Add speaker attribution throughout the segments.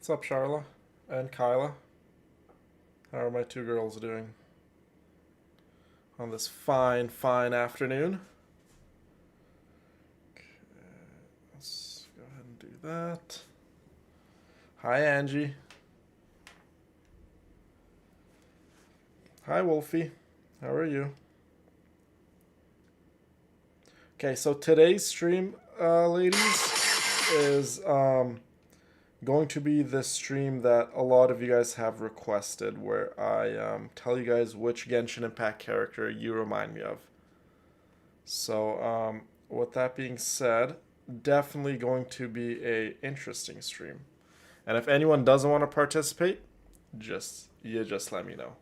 Speaker 1: What's up, Charla and Kyla? How are my two girls doing on this fine, fine afternoon? Okay, let's go ahead and do that. Hi, Angie. Hi, Wolfie. How are you? Okay, so today's stream, ladies, is going to be this stream that a lot of you guys have requested, where I tell you guys which Genshin Impact character you remind me of. So, with that being said, definitely going to be a interesting stream. And if anyone doesn't want to participate, just let me know.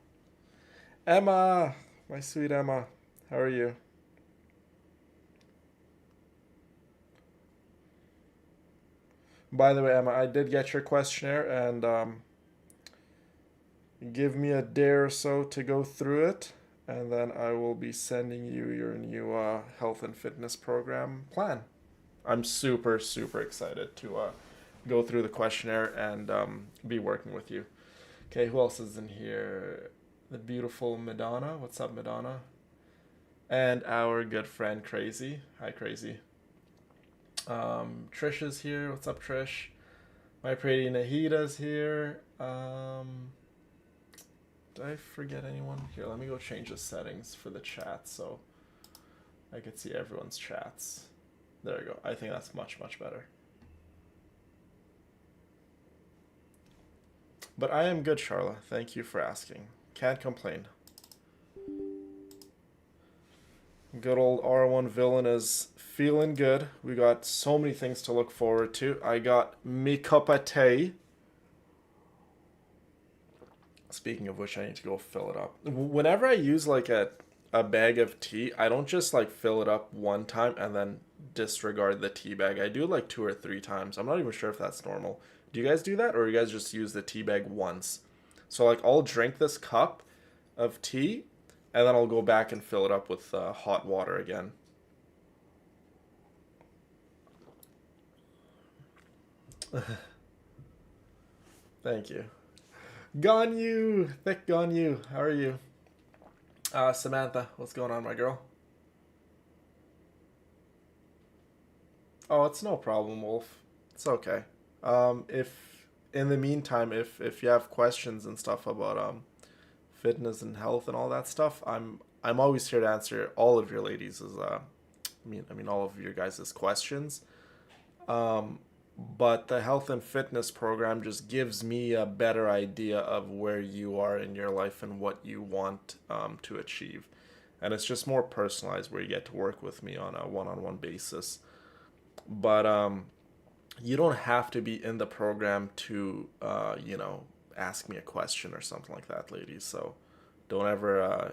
Speaker 1: Emma, my sweet Emma, how are you? By the way, Emma, I did get your questionnaire, and give me a day or so to go through it, and then I will be sending you your new health and fitness program plan. I'm super, super excited to go through the questionnaire and be working with you. Okay, who else is in here? The beautiful Madonna. What's up, Madonna? And our good friend Crazy. Hi, Crazy. Trish is here. What's up, Trish? My pretty Nahida's here. Did I forget anyone? Here, let me go change the settings for the chat so I could see everyone's chats. There we go. I think that's much, much better. But I am good, Charla. Thank you for asking. Can't complain. Good old R1 villain is feeling good. We got so many things to look forward to. I got me cup of tea. Speaking of which, I need to go fill it up. Whenever I use like a bag of tea, I don't just like fill it up one time and then disregard the tea bag. I do it like 2 or 3 times. I'm not even sure if that's normal. Do you guys do that, or you guys just use the tea bag once? So like I'll drink this cup of tea, and then I'll go back and fill it up with hot water again. Thank you. Ganyu! Thick Ganyu, how are you? Samantha, what's going on, my girl? Oh, it's no problem, Wolf. It's okay. If in the meantime, if you have questions and stuff about fitness and health and all that stuff, I'm always here to answer all of your ladies' I mean all of your guys' questions. Um, but the health and fitness program just gives me a better idea of where you are in your life and what you want to achieve. And it's just more personalized, where you get to work with me on a one-on-one basis. But you don't have to be in the program to ask me a question or something like that, ladies. So don't ever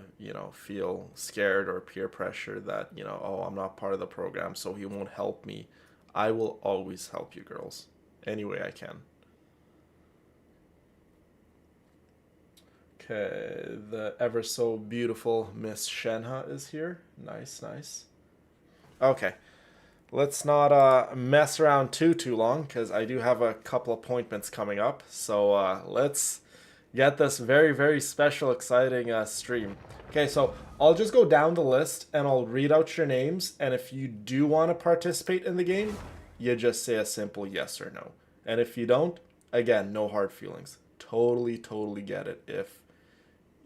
Speaker 1: feel scared or peer pressure that oh, I'm not part of the program, so he won't help me. I will always help you, girls, any way I can. Okay, the ever so beautiful Miss Shenha is here. Nice, nice. Okay, let's not mess around too long, because I do have a couple appointments coming up. So let's get this very, very special, exciting stream. Okay, so I'll just go down the list and I'll read out your names. And if you do want to participate in the game, you just say a simple yes or no. And if you don't, again, no hard feelings. Totally, totally get it if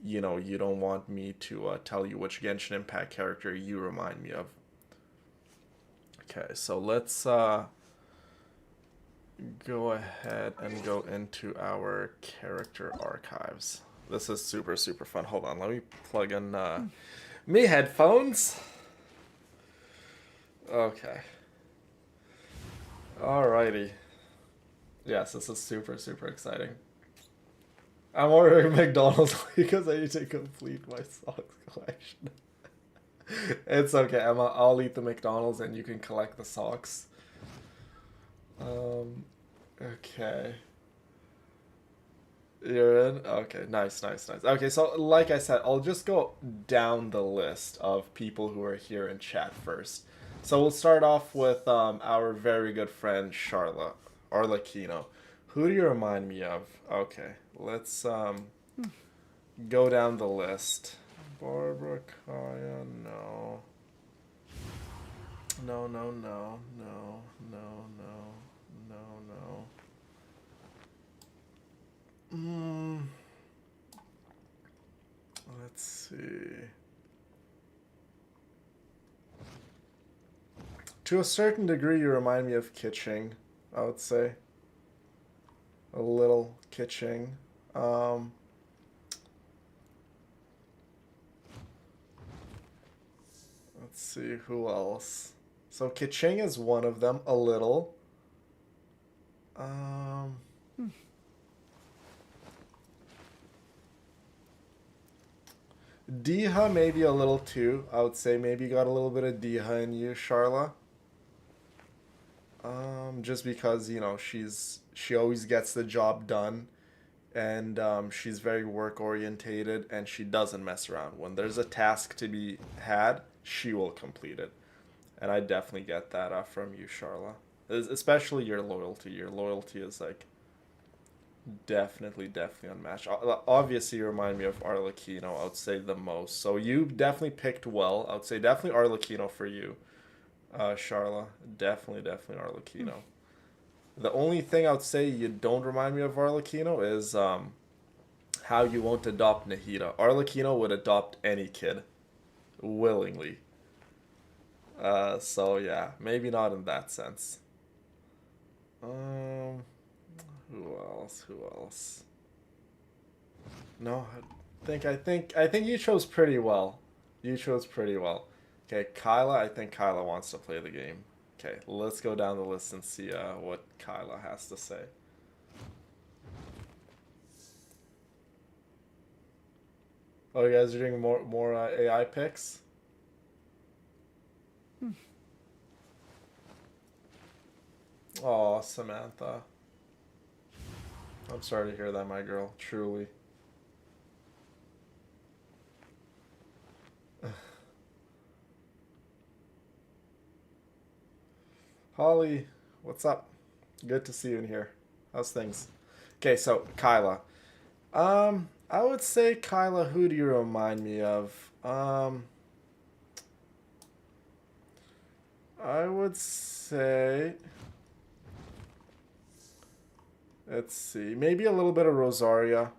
Speaker 1: you don't want me to tell you which Genshin Impact character you remind me of. Okay, so let's go ahead and go into our character archives. This is super, super fun. Hold on, let me plug in me headphones. Okay. Alrighty. Yes, this is super, super exciting. I'm ordering McDonald's because I need to complete my socks collection. It's okay, Emma. I'll eat the McDonald's and you can collect the socks. Okay. You're in? Okay, nice, nice, nice. Okay, so like I said, I'll just go down the list of people who are here in chat first. So we'll start off with our very good friend Charla Arlecchino, Who do you remind me of? Okay, let's go down the list. Barbara, Kaya, no. No, no, no, no, no, no, no, no. Let's see. To a certain degree, you remind me of Kitching, I would say. A little Kitching. Um, let's see, who else? So Kitching is one of them, a little. Um, Diha maybe a little too. I would say maybe you got a little bit of Diha in you, Charla. Just because she always gets the job done, and she's very work orientated, and she doesn't mess around. When there's a task to be had, she will complete it, and I definitely get that from you, Charla. Especially your loyalty. Your loyalty is like definitely unmatched. Obviously, you remind me of Arlecchino. I would say the most. So you definitely picked well. I would say definitely Arlecchino for you, Charla. Definitely Arlecchino. The only thing I would say you don't remind me of Arlecchino is how you won't adopt Nahida. Arlecchino would adopt any kid willingly. So yeah, maybe not in that sense. Um, who else? Who else? No, I think you chose pretty well. You chose pretty well. Okay, Kyla. I think Kyla wants to play the game. Okay, let's go down the list and see what Kyla has to say. Oh, you guys are doing more AI picks? Oh, Samantha. I'm sorry to hear that, my girl. Truly. Holly, what's up? Good to see you in here. How's things? Okay, so Kyla. I would say Kyla, who do you remind me of? I would say, let's see, maybe a little bit of Rosaria.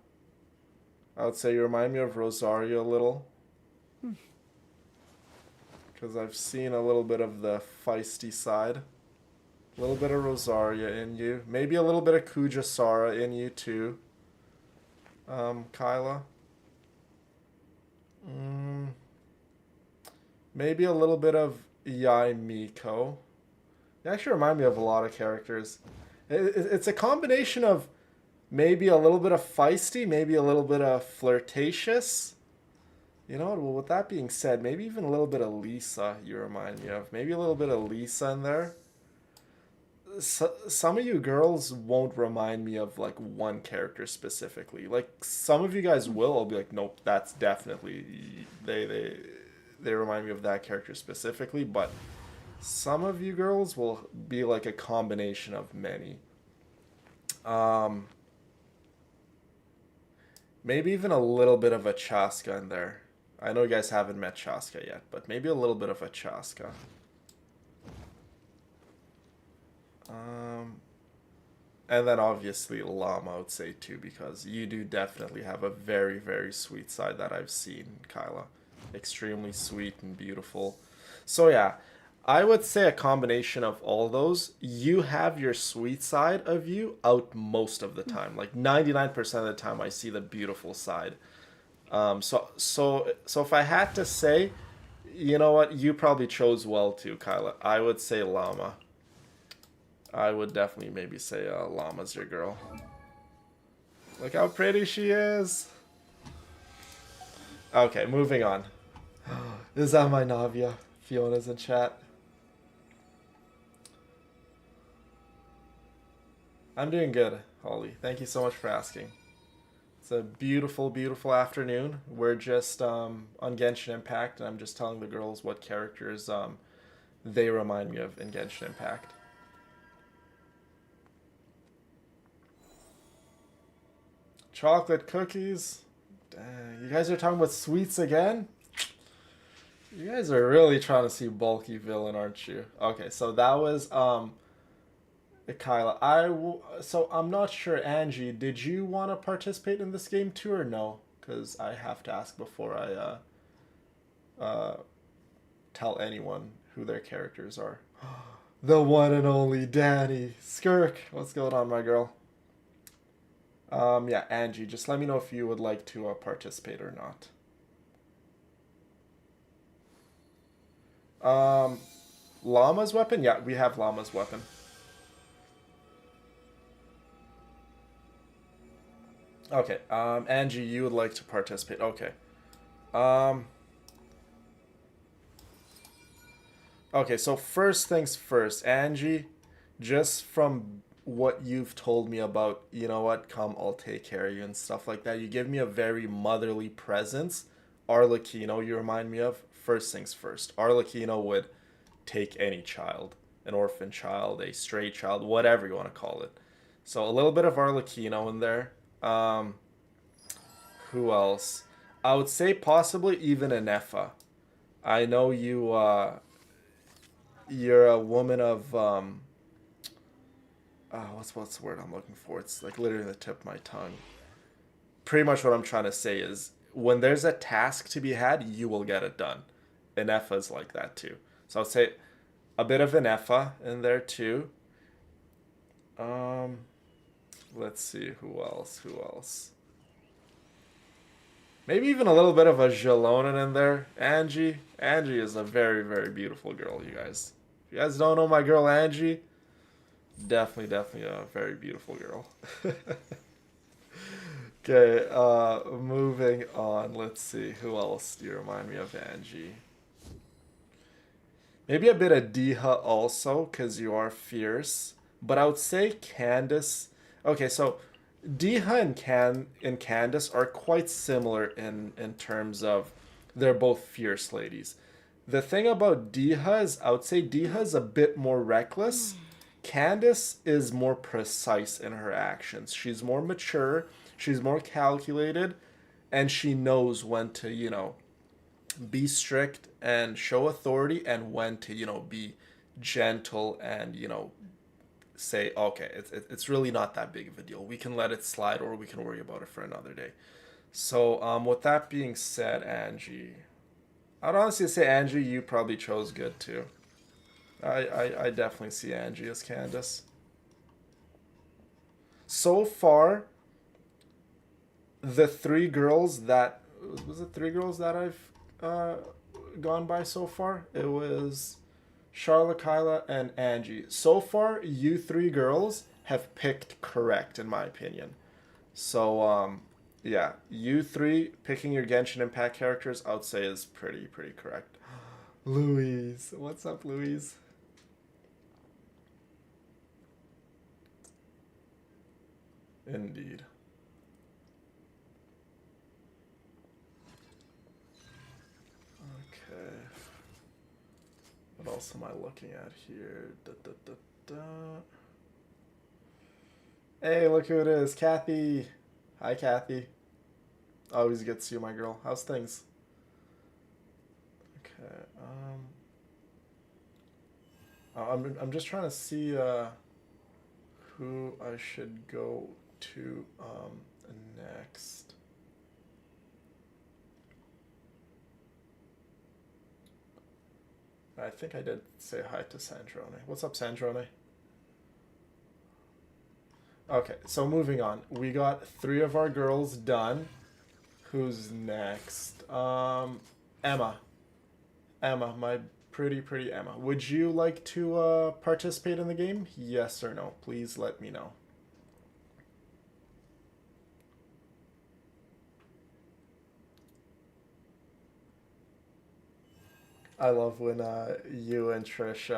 Speaker 1: I would say you remind me of Rosaria a little. Because I've seen a little bit of the feisty side. A little bit of Rosaria in you. Maybe a little bit of Kujasara in you too. Kyla. Mm, maybe a little bit of Yai Miko. You actually remind me of a lot of characters. It's a combination of maybe a little bit of feisty, maybe a little bit of flirtatious. You know, well, with that being said, maybe even a little bit of Lisa you remind me of. Maybe a little bit of Lisa in there. Some of you girls won't remind me of like one character specifically. Like some of you guys will. I'll be like, nope, that's definitely they remind me of that character specifically. But some of you girls will be like a combination of many. Um, Maybe even a little bit of a Chaska in there. I know you guys haven't met Chaska yet, but maybe a little bit of a Chaska. Um, and then obviously Llama, I would say too, because you do definitely have a very sweet side that I've seen, Kyla. Extremely sweet and beautiful. So yeah, I would say a combination of all those. You have your sweet side of you out most of the time. Like 99% of the time I see the beautiful side. So if I had to say, you know what, you probably chose well too, Kyla. I would say Llama. I would definitely maybe say Llama's your girl. Look how pretty she is. Okay, moving on. Is that my Navia? Fiona's in chat. I'm doing good, Holly. Thank you so much for asking. It's a beautiful afternoon. We're just on Genshin Impact, and I'm just telling the girls what characters they remind me of in Genshin Impact. Chocolate cookies. Dang, you guys are talking about sweets again? You guys are really trying to see bulky villain, aren't you? Okay, so that was Kyla. So I'm not sure, Angie, did you want to participate in this game too or no? Because I have to ask before I uh tell anyone who their characters are. The one and only Danny Skirk. What's going on, my girl? Yeah, Angie, just let me know if you would like to participate or not. Um, Llama's weapon? Yeah, we have Llama's weapon. Okay, Angie, you would like to participate. Okay. Um, okay, so first things first, Angie, just from what you've told me about, you know what, come, I'll take care of you and stuff like that. You give me a very motherly presence. Arlecchino, you remind me of. First things first, Arlecchino would take any child, an orphan child, a stray child, whatever you want to call it. So a little bit of Arlecchino in there. Um, who else? I would say possibly even Anefa. I know you're a woman of what's the word I'm looking for? It's like literally the tip of my tongue. Pretty much what I'm trying to say is when there's a task to be had, you will get it done. Anefa's like that too. So I'd say a bit of Anefa in there too. Um, let's see who else. Who else? Maybe even a little bit of a Jalonen in there. Angie. Angie is a very, very beautiful girl, you guys. If you guys don't know my girl Angie, definitely, definitely a very beautiful girl. Okay, moving on. Let's see. Who else do you remind me of, Angie? Maybe a bit of Diha also, because you are fierce. But I would say Candace. Okay, so Diha and Candace are quite similar in terms of they're both fierce ladies. The thing about Diha is I would say Diha is a bit more reckless. Candace is more precise in her actions. She's more mature, she's more calculated, and she knows when to, be strict and show authority and when to, be gentle and, say, okay, it's really not that big of a deal. We can let it slide or we can worry about it for another day. So, with that being said, Angie, I'd honestly say, Angie, you probably chose good too. I definitely see Angie as Candace. So far, the three girls that was it three girls that I've uh, gone by so far? It was Charlotte, Kyla, and Angie. So far, you three girls have picked correct, in my opinion. So, yeah, you three picking your Genshin Impact characters, I would say is pretty correct. Louise, what's up, Louise? Indeed. Okay. What else am I looking at here? Da, da, da, da. Hey, look who it is, Kathy. Hi, Kathy. Always good to see you, my girl. How's things? Okay. I'm just trying to see who I should go to next. I think I did say hi to Sandrone. What's up, Sandrone? Okay, so moving on. We got three of our girls done. Who's next? Emma. Emma, my pretty Emma. Would you like to participate in the game? Yes or no? Please let me know. I love when you and Trish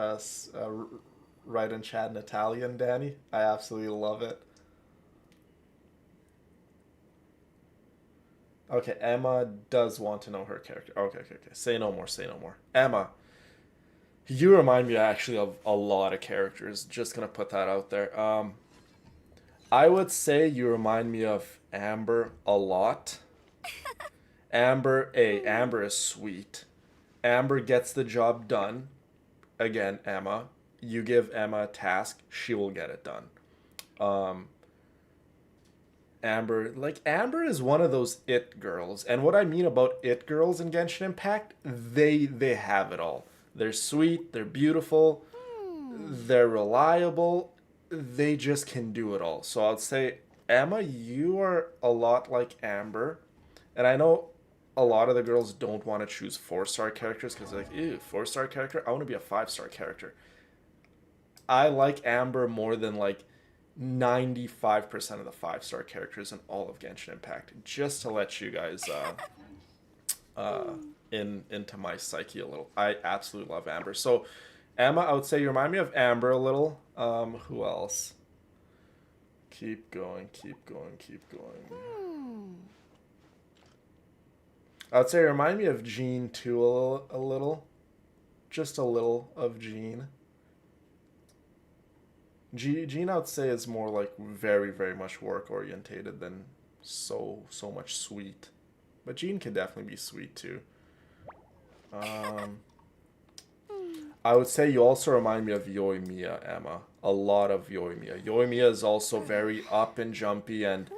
Speaker 1: write and chat in Italian, Danny. I absolutely love it. Okay, Emma does want to know her character. Okay. Say no more, say no more. Emma, you remind me actually of a lot of characters. Just gonna put that out there. I would say you remind me of Amber a lot. Amber is sweet. Amber gets the job done. Again, Emma. You give Emma a task, she will get it done. Um, Amber is one of those it girls. And what I mean about it girls in Genshin Impact, they have it all. They're sweet, they're beautiful, they're reliable, they just can do it all. So I'd say Emma, you are a lot like Amber. And I know a lot of the girls don't want to choose 4-star characters because they're like, ew, 4-star character? I want to be a 5-star character. I like Amber more than like 95% of the 5-star characters in all of Genshin Impact. Just to let you guys into my psyche a little. I absolutely love Amber. So Emma, I would say you remind me of Amber a little. Who else? Keep going, keep going, keep going. I would say remind me of Jean too a little. Just a little of Jean. Jean, I would say, is more like very, very much work orientated than so much sweet. But Jean can definitely be sweet too. Um, I would say you also remind me of Yoimiya, Emma. A lot of Yoimiya. Yoimiya is also very up and jumpy and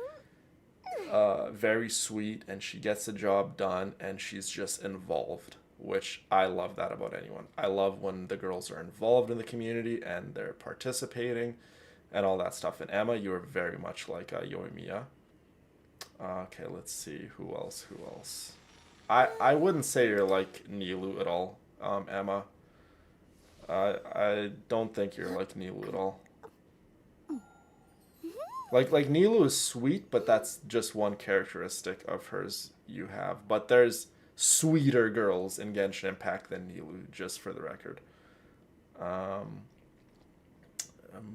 Speaker 1: very sweet, and she gets the job done, and she's just involved, which I love that about anyone. I love when the girls are involved in the community and they're participating and all that stuff. And Emma, you are very much like Yoimiya. Okay, let's see. Who else? Who else? I wouldn't say you're like Nilu at all, Emma. I don't think you're like Nilu at all. Like Nilu is sweet, but that's just one characteristic of hers you have. But there's sweeter girls in Genshin Impact than Nilu, just for the record. Um,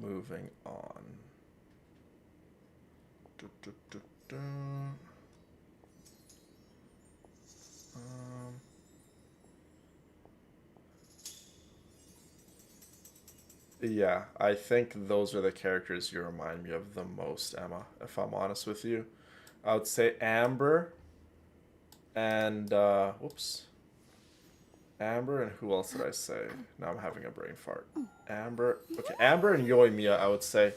Speaker 1: Moving on. Du, du, du, du. Um, yeah, I think those are the characters you remind me of the most, Emma, if I'm honest with you. I would say Amber and, whoops. Amber and who else did I say? Now I'm having a brain fart. Amber. Okay, Amber and Yoimiya, I would say.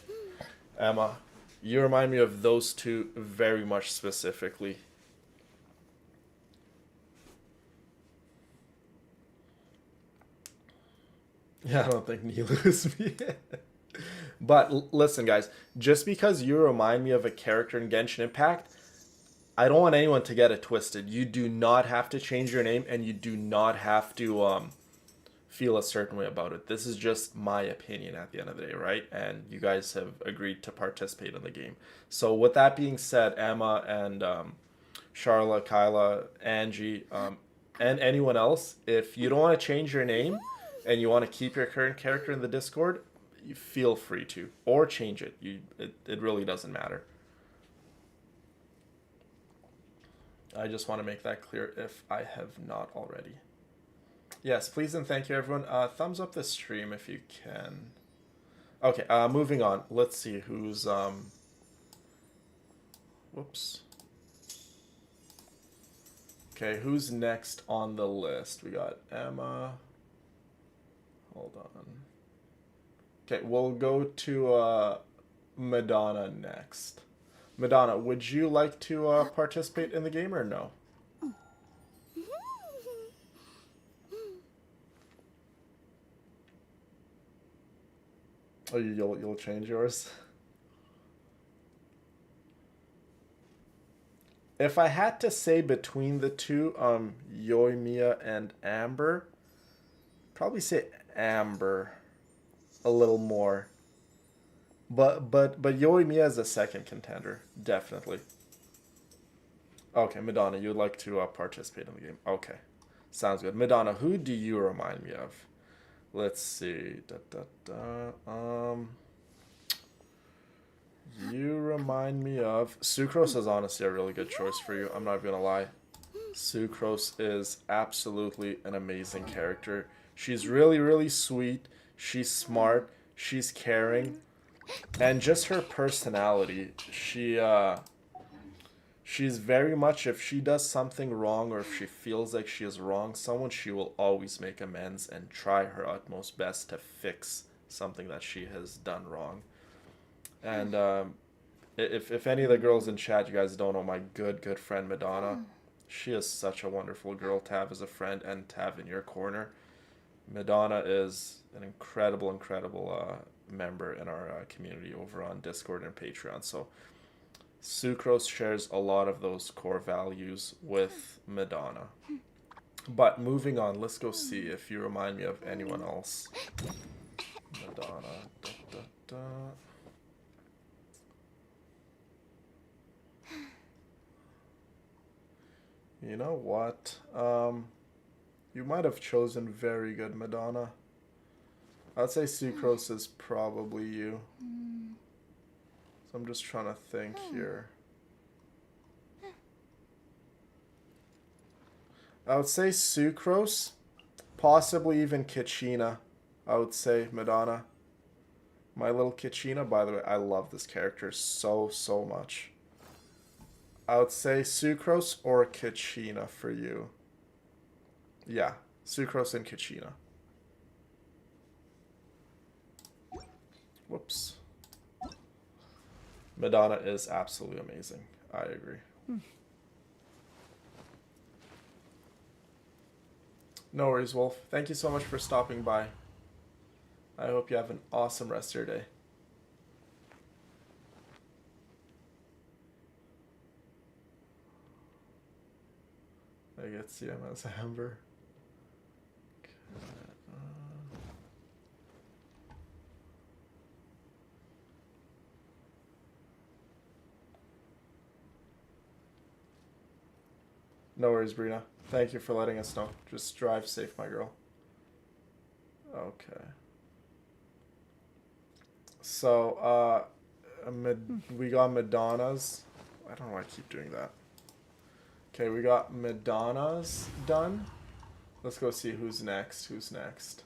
Speaker 1: Emma, you remind me of those two very much specifically. Yeah, I don't think Nilu is me. But listen, guys, just because you remind me of a character in Genshin Impact, I don't want anyone to get it twisted. You do not have to change your name, and you do not have to feel a certain way about it. This is just my opinion at the end of the day, right? And you guys have agreed to participate in the game. So with that being said, Emma and Charla, Kyla, Angie, and anyone else, if you don't want to change your name and you want to keep your current character in the Discord, you feel free to, or change it. It really doesn't matter. I just want to make that clear if I have not already. Yes, please and thank you, everyone. Thumbs up the stream if you can. Okay, moving on. Let's see who's whoops. Okay, who's next on the list? We got Emma. Hold on. Okay, we'll go to Madonna next. Madonna, would you like to participate in the game or no? Oh, you'll change yours. If I had to say between the two, Yoimiya and Amber, probably say Amber a little more. But Yoimiya is a second contender, definitely. Okay, Madonna, you'd like to participate in the game. Okay, sounds good. Madonna, who do you remind me of? Let's see. You remind me of Sucrose is honestly a really good choice for you. I'm not gonna lie. Sucrose is absolutely an amazing character. She's really, really sweet. She's smart. She's caring. And just her personality, She's very much, if she does something wrong or if she feels like she is wrong, someone, she will always make amends and try her utmost best to fix something that she has done wrong. And if any of the girls in chat, you guys don't know my good friend Madonna, she is such a wonderful girl to have as a friend and to have in your corner. Madonna is an incredible member in our community over on Discord and Patreon. So Sucrose shares a lot of those core values with Madonna. But moving on, let's go see if you remind me of anyone else. Madonna. Da, da, da. You know what? You might have chosen very good Madonna. I'd say Sucrose is probably you. So I'm just trying to think here. I would say Sucrose, possibly even Kitchina. I would say Madonna. My little Kitchina, by the way, I love this character so much. I would say Sucrose or Kitchina for you. Yeah, Sucrose and Kitchina. Whoops. Madonna is absolutely amazing. I agree. No worries, Wolf. Thank you so much for stopping by. I hope you have an awesome rest of your day. I get CM as Amber. Okay. No worries, Brina. Thank you for letting us know. Just drive safe, my girl. Okay. So, we got Madonna's. I don't know why I keep doing that. Okay, we got Madonna's done. Let's go see who's next. Who's next?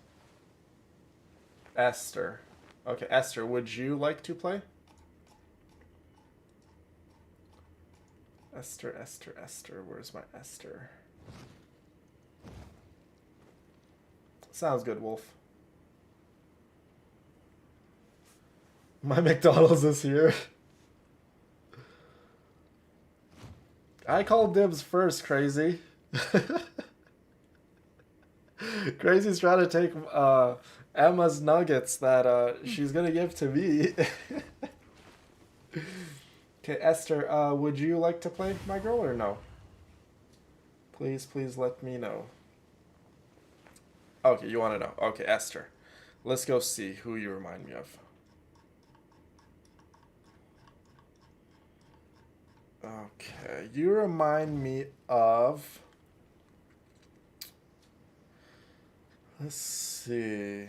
Speaker 1: Esther. Okay, Esther, would you like to play? Esther. Where's my Esther? Sounds good, Wolf. My McDonald's is here. I called dibs first, Crazy. Crazy's trying to take Emma's nuggets that she's gonna give to me. Okay, Esther, would you like to play, my girl, or no? Please let me know. Okay, you want to know. Okay, Esther. Let's go see who you remind me of. Okay, you remind me of... Let's see.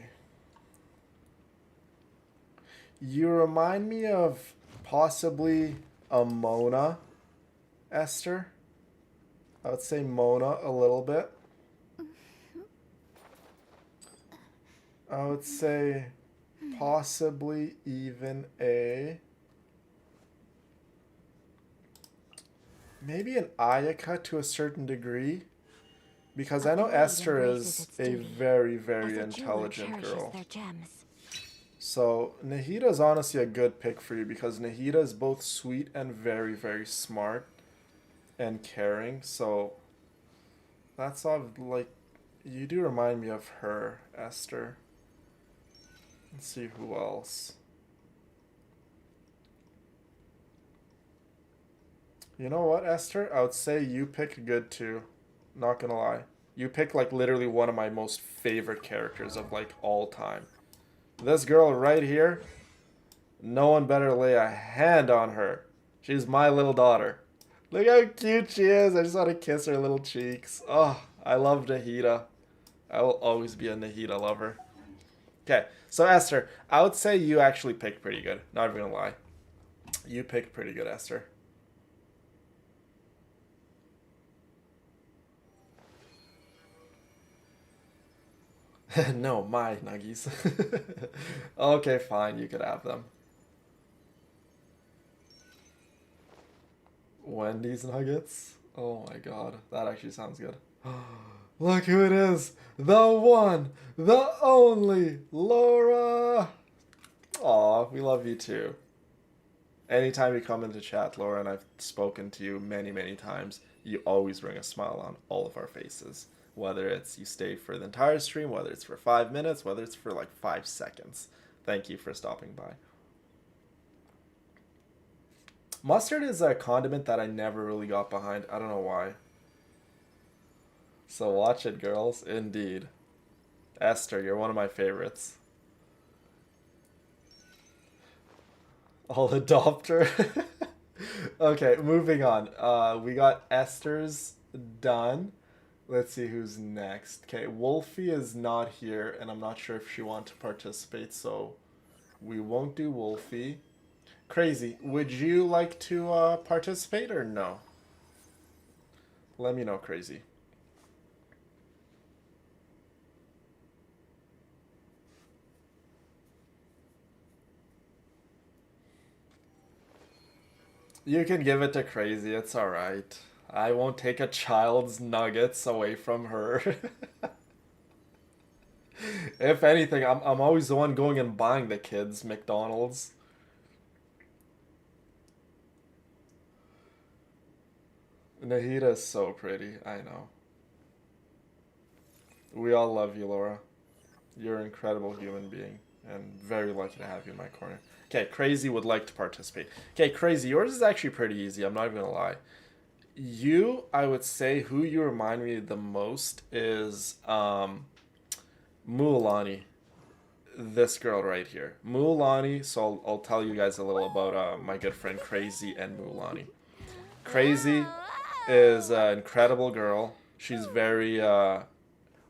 Speaker 1: You remind me of possibly a Mona, Esther. I would say Mona a little bit. I would say possibly even a... Maybe an Ayaka to a certain degree. Because I know Esther is a very intelligent girl. So Nahida is honestly a good pick for you because Nahida is both sweet and very smart and caring. So that's all, like, you do remind me of her, Esther. Let's see who else. You know what, Esther? I would say you picked good too. Not gonna lie. You picked like literally one of my most favorite characters of like all time. This girl right here, no one better lay a hand on her. She's my little daughter. Look how cute she is. I just want to kiss her little cheeks. Oh, I love Nahida. I will always be a Nahida lover. Okay, so Esther, I would say you actually picked pretty good. Not even gonna lie. You picked pretty good, Esther. No, my nuggies. Okay, fine, you could have them. Wendy's nuggets. Oh my god, that actually sounds good. Look who it is! The one, the only, Laura! Aw, we love you too. Anytime you come into chat, Laura, and I've spoken to you many, many times, you always bring a smile on all of our faces. Whether it's you stay for the entire stream, whether it's for 5 minutes, whether it's for like 5 seconds. Thank you for stopping by. Mustard is a condiment that I never really got behind. I don't know why. So watch it, girls. Indeed. Esther, you're one of my favorites. I'll adopt her. Okay, moving on. We got Esther's done. Let's see who's next. Okay, Wolfie is not here, and I'm not sure if she wants to participate, so we won't do Wolfie. Crazy, would you like to participate or no? Let me know, Crazy. You can give it to Crazy, it's alright. I won't take a child's nuggets away from her. If anything, I'm always the one going and buying the kids McDonald's. Nahida is so pretty, I know. We all love you, Laura. You're an incredible human being, and very lucky to have you in my corner. Okay, Crazy would like to participate. Okay, Crazy, yours is actually pretty easy, I'm not even gonna lie. You, I would say, who you remind me the most is, Mualani. This girl right here. Mualani, so I'll tell you guys a little about my good friend Crazy and Mualani. Crazy is an incredible girl. She's very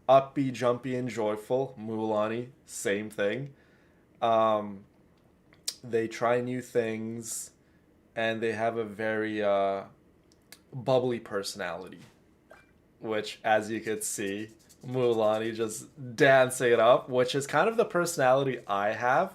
Speaker 1: upbeat, jumpy, and joyful. Mualani, same thing. Um, they try new things, and they have a very bubbly personality, which, as you could see, Mualani just dancing it up, which is kind of the personality I have.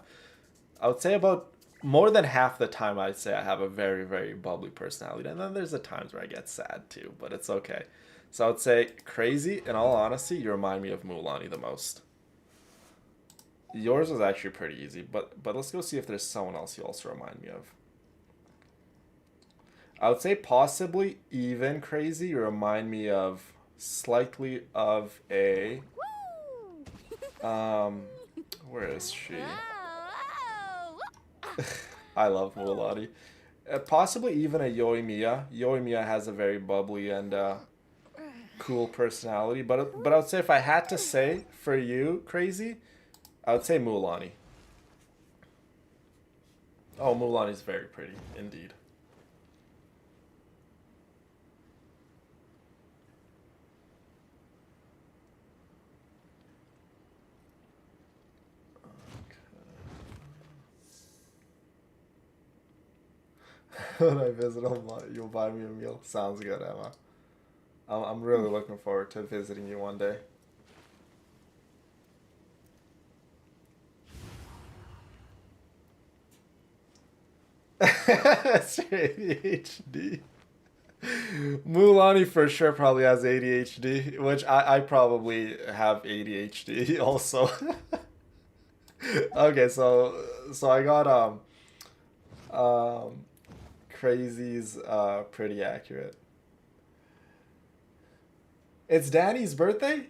Speaker 1: I would say about more than half the time I'd say I have a very, very bubbly personality. And then there's the times where I get sad too, but it's okay. So I would say Crazy, in all honesty, you remind me of Mualani the most. Yours was actually pretty easy, but let's go see if there's someone else you also remind me of. I would say possibly even Crazy, you remind me of slightly of a um where is she? I love Mualani. Possibly even a Yoimiya. Yoimiya has a very bubbly and cool personality, but I would say if I had to say for you, Crazy, I would say Mualani. Oh, Mualani's very pretty, indeed. When I visit, you'll buy me a meal. Sounds good, Emma. I'm really looking forward to visiting you one day. That's your ADHD. Mualani for sure probably has ADHD, which I probably have ADHD also. Okay, so I got um Crazy's pretty accurate. It's Danny's birthday?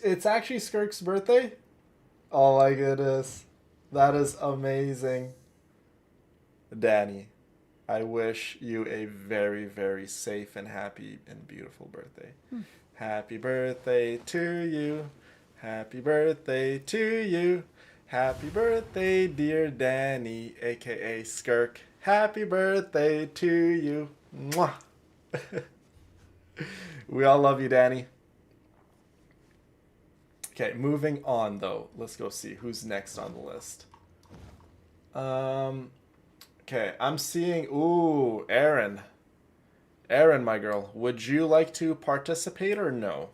Speaker 1: It's actually Skirk's birthday? Oh my goodness. That is amazing. Danny, I wish you a very, very safe and happy and beautiful birthday. Happy birthday to you. Happy birthday to you. Happy birthday, dear Danny, aka Skirk. Happy birthday to you. Mwah. We all love you, Danny. Okay, moving on though. Let's go see who's next on the list. Okay, I'm seeing. Ooh, Aaron. Aaron, my girl, would you like to participate or no?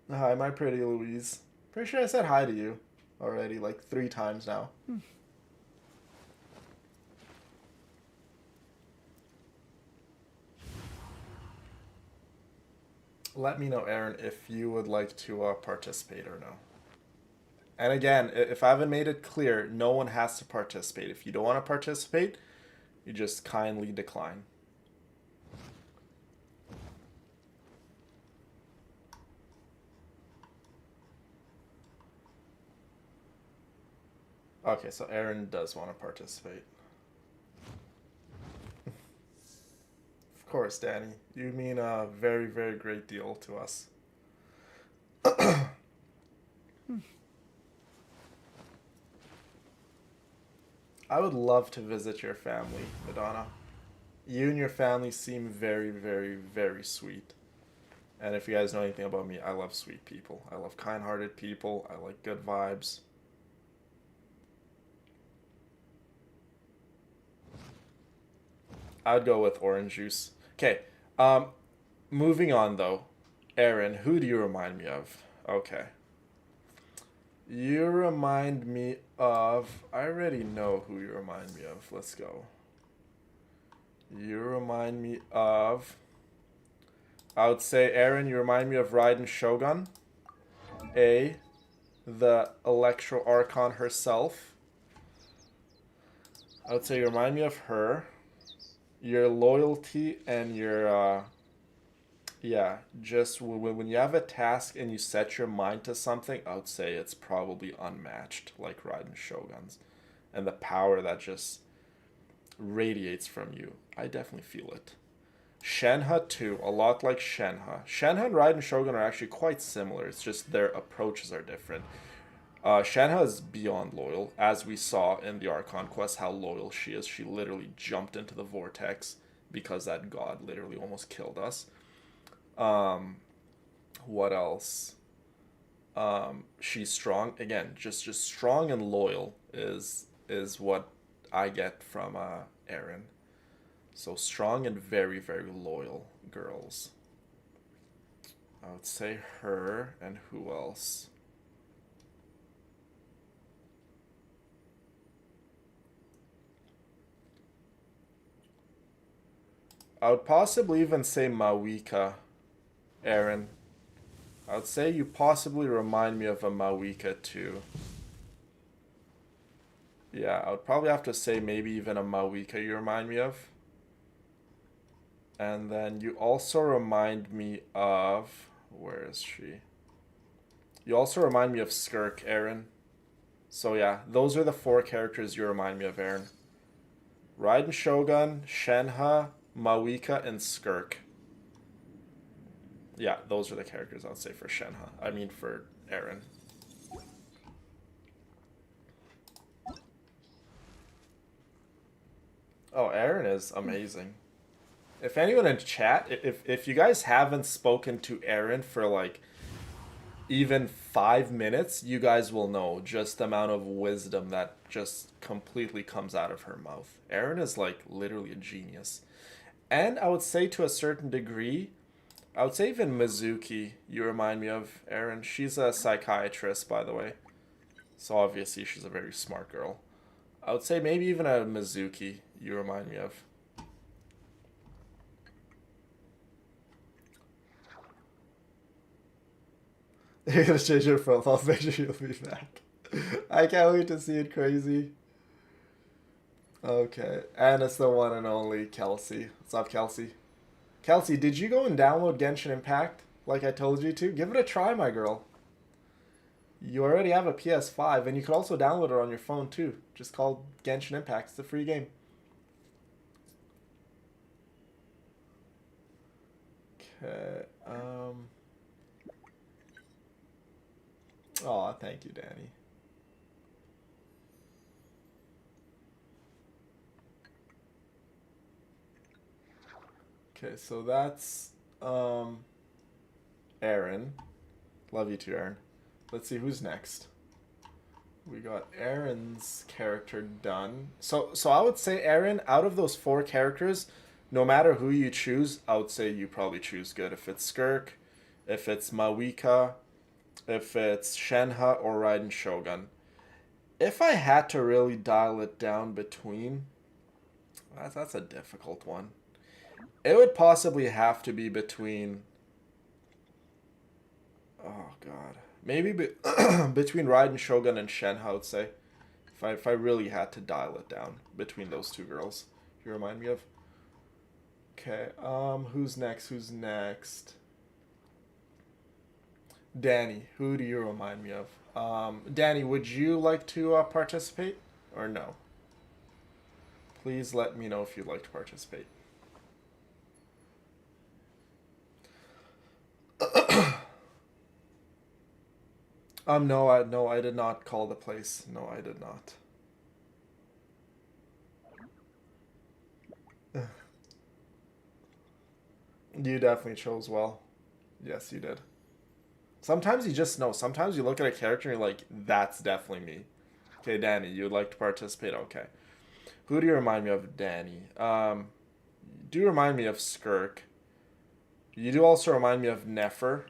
Speaker 1: Hi, my pretty Louise. Pretty sure I said hi to you. already, like 3 times now. Let me know, Aaron, if you would like to participate or no. And again, if I haven't made it clear, no one has to participate. If you don't want to participate, you just kindly decline. Okay, so Aaron does want to participate. Of course, Danny. You mean a very, very great deal to us. I would love to visit your family, Madonna. You and your family seem very, very, very sweet. And if you guys know anything about me, I love sweet people. I love kind hearted people. I like good vibes. I'd go with orange juice. Okay, um, moving on though. Aaron, who do you remind me of? Okay. You remind me of. I already know who you remind me of. Let's go. You remind me of. I would say, Aaron, you remind me of Raiden Shogun. A. The Electro Archon herself. I would say you remind me of her. Your loyalty and your yeah, just when you have a task and you set your mind to something, I would say it's probably unmatched, like Raiden Shogun's, and the power that just radiates from you. I definitely feel it. Shenhe too, a lot like Shenhe. Shenhe and Raiden Shogun are actually quite similar. It's just their approaches are different. Shenhe is beyond loyal, as we saw in the Archon quest how loyal she is. She literally jumped into the vortex because that god literally almost killed us. Um, what else? She's strong again. Just strong and loyal is what I get from Aaron. So strong and very very loyal girls. I would say her and who else? I would possibly even say Mawika, Aaron. I would say you possibly remind me of a Mawika too. Yeah, I would probably have to say maybe even a Mawika you remind me of. And then you also remind me of. Where is she? You also remind me of Skirk, Aaron. So yeah, those are the 4 characters you remind me of, Aaron. Raiden Shogun, Shenhe, Mawika, and Skirk. Yeah, those are the characters I would say for Shenhe. I mean for Aaron. Oh, Aaron is amazing. If anyone in chat, if you guys haven't spoken to Aaron for like even 5 minutes, you guys will know just the amount of wisdom that just completely comes out of her mouth. Aaron is like literally a genius. And I would say to a certain degree, I would say even Mizuki, you remind me of Aaron. She's a psychiatrist, by the way. So obviously she's a very smart girl. I would say maybe even a Mizuki, you remind me of. You're gonna change your profile picture, you'll be back. I can't wait to see it, crazy. Okay, and it's the one and only Kelsey. What's up, Kelsey? Kelsey, did you go and download Genshin Impact like I told you to? Give it a try, my girl. You already have a PS5, and you could also download it on your phone too. Just called Genshin Impact. It's a free game. Okay. Oh, thank you, Danny. Okay, so that's Aaron. Love you too, Aaron. Let's see who's next. We got Aaron's character done. So I would say Aaron, out of those 4 characters, no matter who you choose, I would say you probably choose good. If it's Skirk, if it's Mawika, if it's Shenhe or Raiden Shogun. If I had to really dial it down between, that's a difficult one. It would possibly have to be between. Oh God, maybe between Raiden Shogun and Shen. I would say, if I really had to dial it down between those two girls, you remind me of. Okay, who's next? Who's next? Danny, who do you remind me of? Danny, would you like to participate or no? Please let me know if you'd like to participate. No, I did not call the place. No, I did not. You definitely chose well. Yes, you did. Sometimes you just know. Sometimes you look at a character and you're like, that's definitely me. Okay, Danny, you would like to participate? Okay. Who do you remind me of, Danny? You do remind me of Skirk. You do also remind me of Nefer,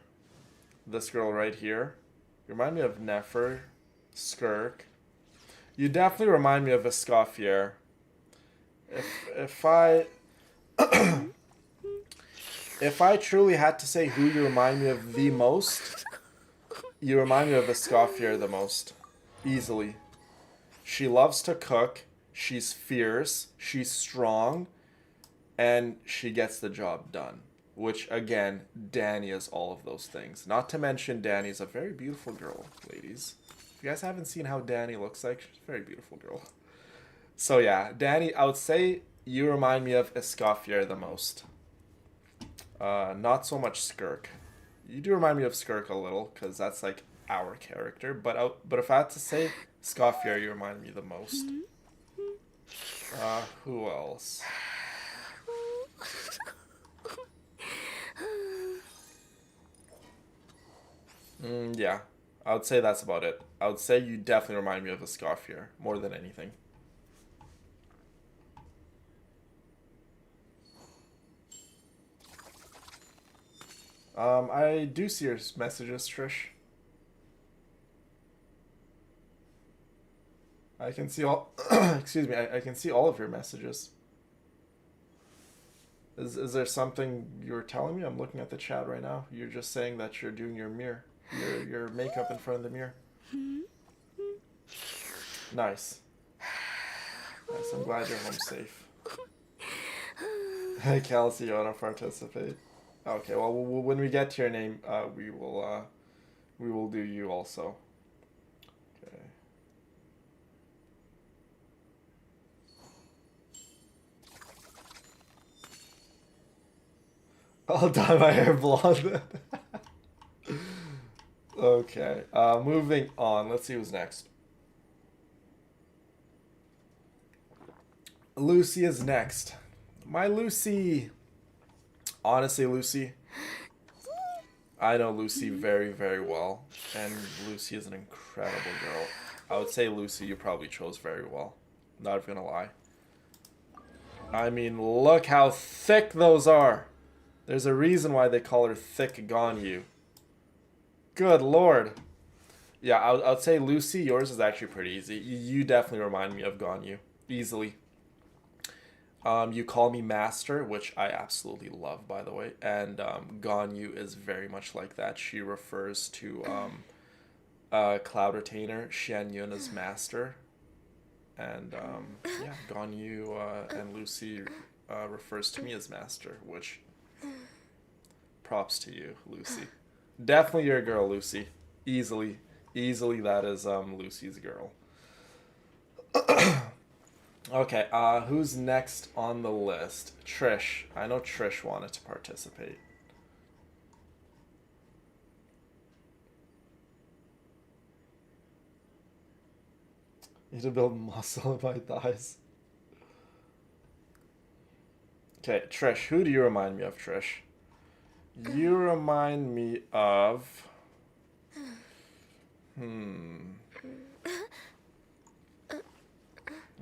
Speaker 1: this girl right here. You remind me of Nefer, Skirk. You definitely remind me of Escoffier. If I if I truly had to say who you remind me of the most, you remind me of Escoffier the most. Easily. She loves to cook, she's fierce, she's strong, and she gets the job done. Which, again, Danny is all of those things. Not to mention, Danny's a very beautiful girl, ladies. If you guys haven't seen how Danny looks like, she's a very beautiful girl. So, yeah, Danny, I would say you remind me of Escoffier the most. Not so much Skirk. You do remind me of Skirk a little, because that's like our character. But if I had to say Escoffier, you remind me the most. Who else? Yeah, I would say that's about it. I would say you definitely remind me of a Scoffier more than anything. I do see your messages, Trish. I can see all. Excuse me. I can see all of your messages. Is there something you're telling me? I'm looking at the chat right now. You're just saying that you're doing your mirror, your makeup in front of the mirror. Nice. Nice. I'm glad you're home safe. Hey, Kelsey, you wanna participate? Okay. Well, when we get to your name, we will do you also. Okay. I'll dye my hair blonde. Okay. Moving on. Let's see who's next. Lucy is next. My Lucy. Honestly, Lucy, I know Lucy very, very well, and Lucy is an incredible girl. I would say Lucy, you probably chose very well. Not even gonna lie. I mean, look how thick those are. There's a reason why they call her Thick Ganyu. Good lord. Yeah, I would say Lucy, yours is actually pretty easy. You definitely remind me of Ganyu. Easily. You call me Master, which I absolutely love, by the way. And Ganyu is very much like that. She refers to Cloud Retainer, Xian Yun as Master. And yeah, Ganyu and Lucy refers to me as Master, which props to you, Lucy. Definitely your girl, Lucy. Easily. Easily that is Lucy's girl. Okay, who's next on the list? Trish. I know Trish wanted to participate. Need to build muscle in my thighs. Okay, Trish, who do you remind me of, Trish? You remind me of. Hmm.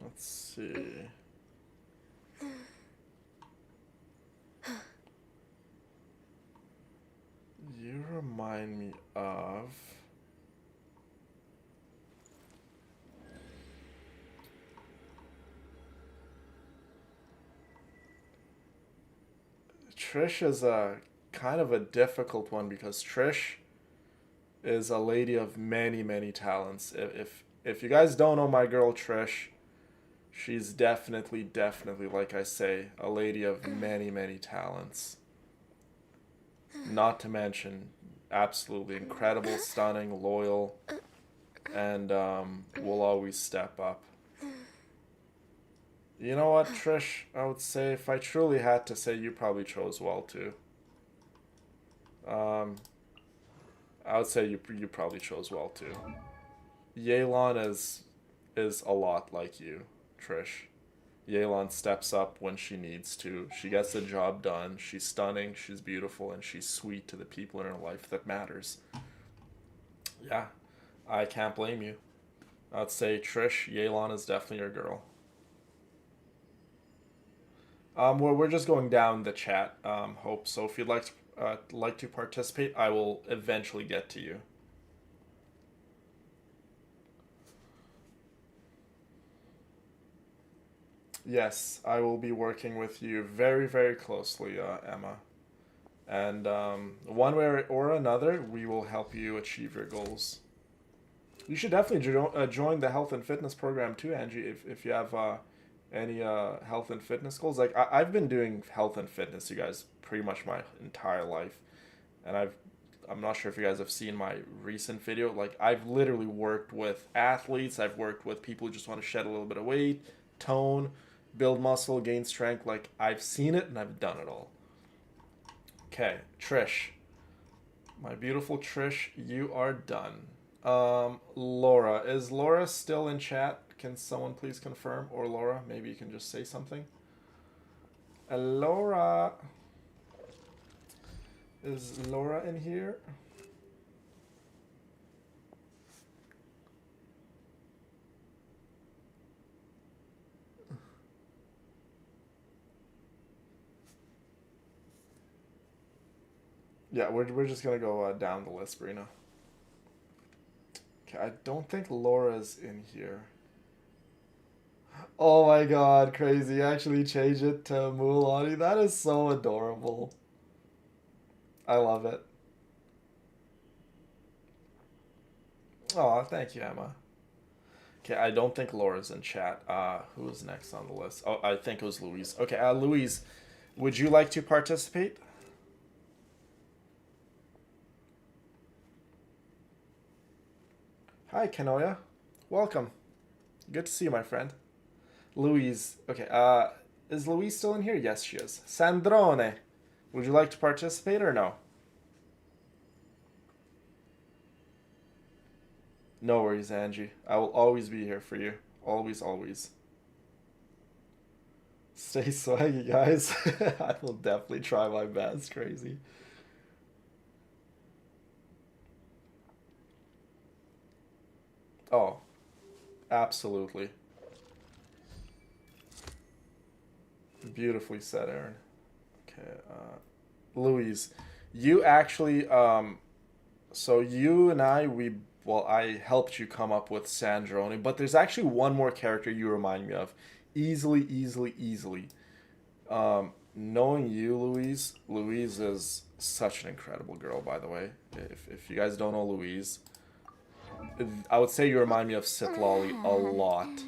Speaker 1: Let's see. You remind me of. Trish is a kind of a difficult one because Trish is a lady of many, many talents. If you guys don't know my girl Trish, she's definitely, definitely, like I say, a lady of many, many talents. Not to mention, absolutely incredible, stunning, loyal, and will always step up. You know what, Trish? I would say if I truly had to say, you probably chose well too. Um, I would say you probably chose well too. Yelan is a lot like you, Trish. Yelan steps up when she needs to. She gets the job done. She's stunning, she's beautiful, and she's sweet to the people in her life that matters. Yeah, I can't blame you. I'd say Trish, Yelan is definitely your girl. We're just going down the chat. Hope so. If you'd like to participate, I will eventually get to you. Yes, I will be working with you very, very closely, Emma. And one way or another, we will help you achieve your goals. You should definitely join the health and fitness program too, Angie, if you have any health and fitness goals. Like, I've been doing health and fitness, you guys, pretty much my entire life. And I'm not sure if you guys have seen my recent video. Like, I've literally worked with athletes, I've worked with people who just want to shed a little bit of weight, tone, build muscle, gain strength. Like, I've seen it and I've done it all. Okay, Trish. My beautiful Trish, you are done. Laura. Is Laura still in chat? Can someone please confirm? Or Laura, maybe you can just say something. Laura. Is Laura in here? Yeah, we're just gonna go down the list, Brina. Okay, I don't think Laura's in here. Oh my god, crazy. Actually change it to Mulan. That is so adorable. I love it. Oh, thank you, Emma. Okay, I don't think Laura's in chat. Who is next on the list? Oh, I think it was Louise. Okay, Louise, would you like to participate? Hi, Kanoya. Welcome. Good to see you, my friend. Louise. Okay, is Louise still in here? Yes, she is. Sandrone, would you like to participate or no? No worries, Angie. I will always be here for you. Always, always. Stay swaggy, guys. I will definitely try my best. Crazy. Oh, absolutely. Beautifully said, Aaron. Okay, Louise, you actually, so you and I, well, I helped you come up with Sandrone, but there's actually one more character you remind me of. Easily, easily, easily. Knowing you, Louise is such an incredible girl, by the way. If you guys don't know Louise, I would say you remind me of Sitlali a lot.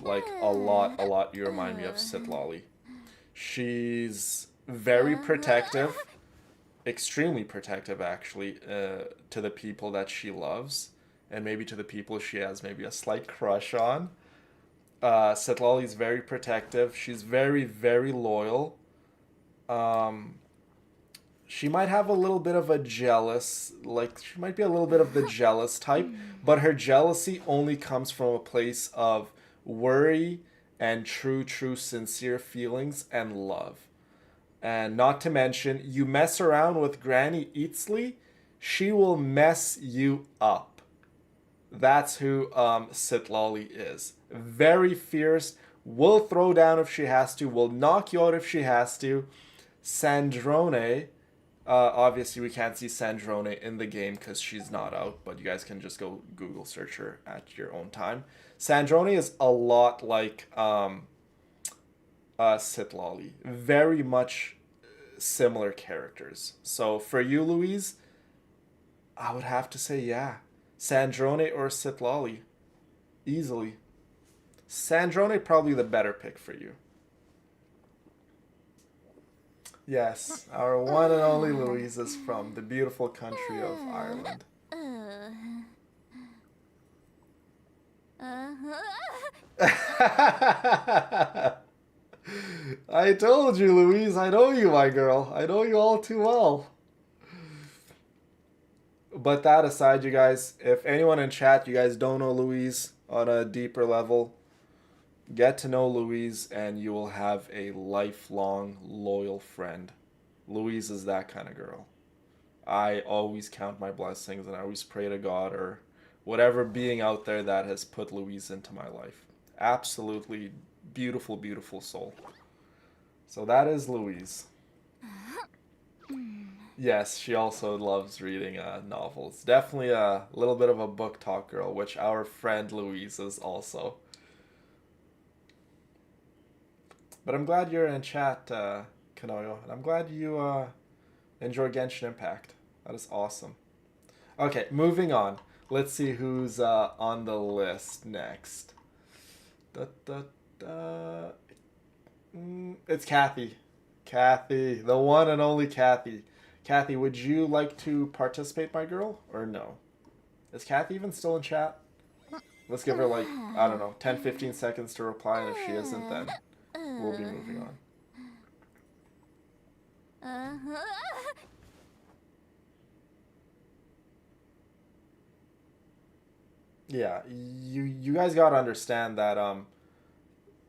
Speaker 1: Like, a lot, you remind me of Sitlali. She's very protective, extremely protective, actually, to the people that she loves, and maybe to the people she has maybe a slight crush on. Sitlali's very protective. She's very, very loyal. Um, she might have a little bit of a jealous, like, she might be a little bit of the jealous type, but her jealousy only comes from a place of worry and true, true, sincere feelings and love. And not to mention, you mess around with Granny Eatsley, she will mess you up. That's who Sitlali is. Very fierce, will throw down if she has to, will knock you out if she has to. Sandrone, obviously we can't see Sandrone in the game because she's not out, but you guys can just go Google search her at your own time. Sandrone is a lot like Sitlali. Very much similar characters. So for you, Louise, I would have to say yeah, Sandrone or Sitlali, easily. Sandrone probably the better pick for you. Yes, our one and only Louise is from the beautiful country of Ireland. I told you, Louise. I know you, my girl. I know you all too well. But that aside, you guys, if anyone in chat, you guys don't know Louise on a deeper level, get to know Louise and you will have a lifelong loyal friend. Louise is that kind of girl. I always count my blessings and I always pray to God or whatever being out there that has put Louise into my life. Absolutely beautiful, beautiful soul. So that is Louise. Yes, she also loves reading novels. Definitely a little bit of a book talk girl, which our friend Louise is also. But I'm glad you're in chat, Kanoyo, and I'm glad you enjoy Genshin Impact. That is awesome. Okay, moving on. Let's see who's on the list next. Da, da, da. It's Kathy. Kathy, the one and only Kathy. Kathy, would you like to participate, my girl, or no? Is Kathy even still in chat? Let's give her like, I don't know, 10, 15 seconds to reply, and if she isn't, then we'll be moving on. Yeah, you guys gotta understand that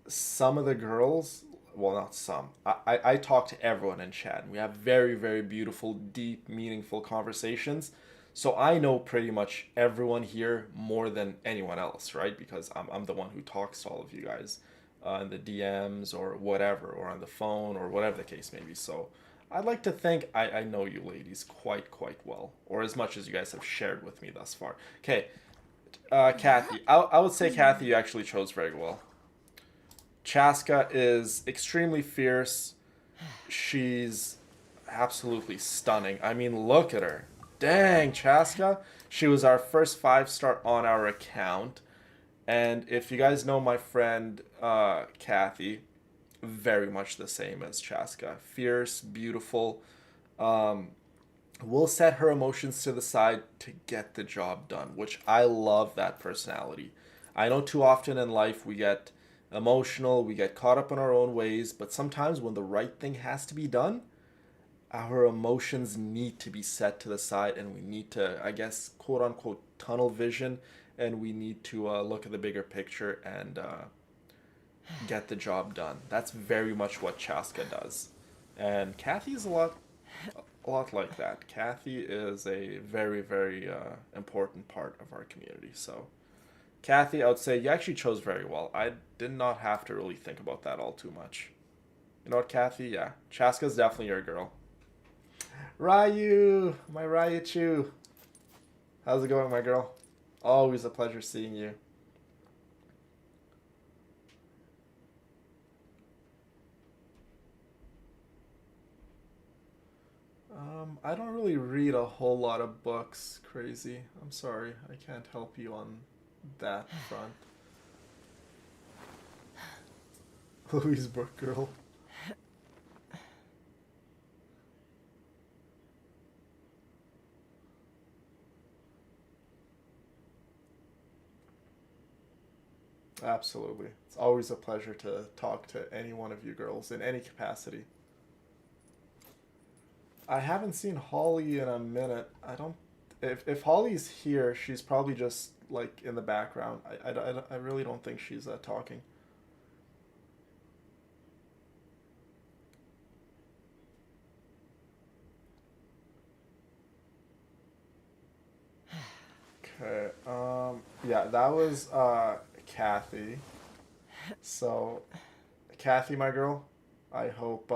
Speaker 1: some of the girls, well, not some, I talk to everyone in chat and we have very, very beautiful, deep, meaningful conversations. So I know pretty much everyone here more than anyone else, right? Because I'm the one who talks to all of you guys in the DMs or whatever, or on the phone or whatever the case may be. So I'd like to think I know you ladies quite well, or as much as you guys have shared with me thus far. Okay, Kathy, I would say Kathy, you actually chose very well. Chaska is extremely fierce. She's absolutely stunning. I mean, look at her. Dang, Chaska. She was our first 5-star on our account. And if you guys know my friend Kathy, very much the same as Chaska. Fierce, beautiful. Um, will set her emotions to the side to get the job done, which I love that personality. I know too often in life we get emotional, we get caught up in our own ways, but sometimes when the right thing has to be done, our emotions need to be set to the side and we need to, I guess, quote unquote, tunnel vision, and we need to look at the bigger picture and get the job done. That's very much what Chaska does. And Kathy's a lot like that. Kathy is a very, very important part of our community. So, Kathy, I would say you actually chose very well. I did not have to really think about that all too much. You know what, Kathy? Yeah, Chaska's definitely your girl. Ryu, my Raichu. How's it going, my girl? Always a pleasure seeing you. I don't really read a whole lot of books, crazy. I'm sorry, I can't help you on that front. Louise book girl. Absolutely. It's always a pleasure to talk to any one of you girls in any capacity. I haven't seen Holly in a minute. I don't. If Holly's here, she's probably just like in the background. I really don't think she's talking. Okay. Yeah, that was Kathy. So, Kathy, my girl, I hope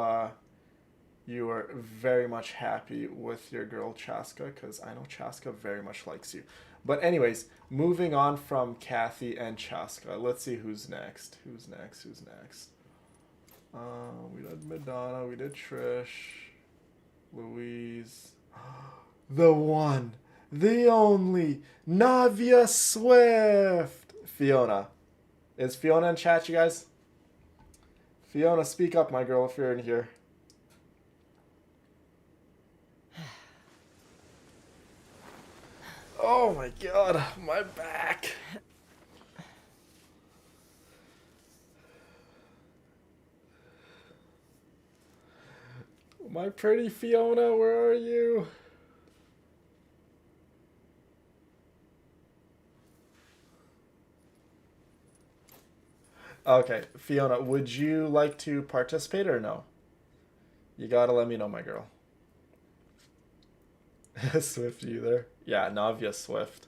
Speaker 1: you are very much happy with your girl Chaska because I know Chaska very much likes you. But anyways, moving on from Kathy and Chaska, let's see who's next. Who's next? We did Madonna. We did Trish. she's the one, the only Navia Swift. Fiona. Is Fiona in chat, you guys? Fiona, speak up, my girl, if you're in here. Oh my god, my back. My pretty Fiona, where are you? Okay, Fiona, would you like to participate or no? You gotta let me know, my girl. Swift, you there? Yeah, Navia Swift.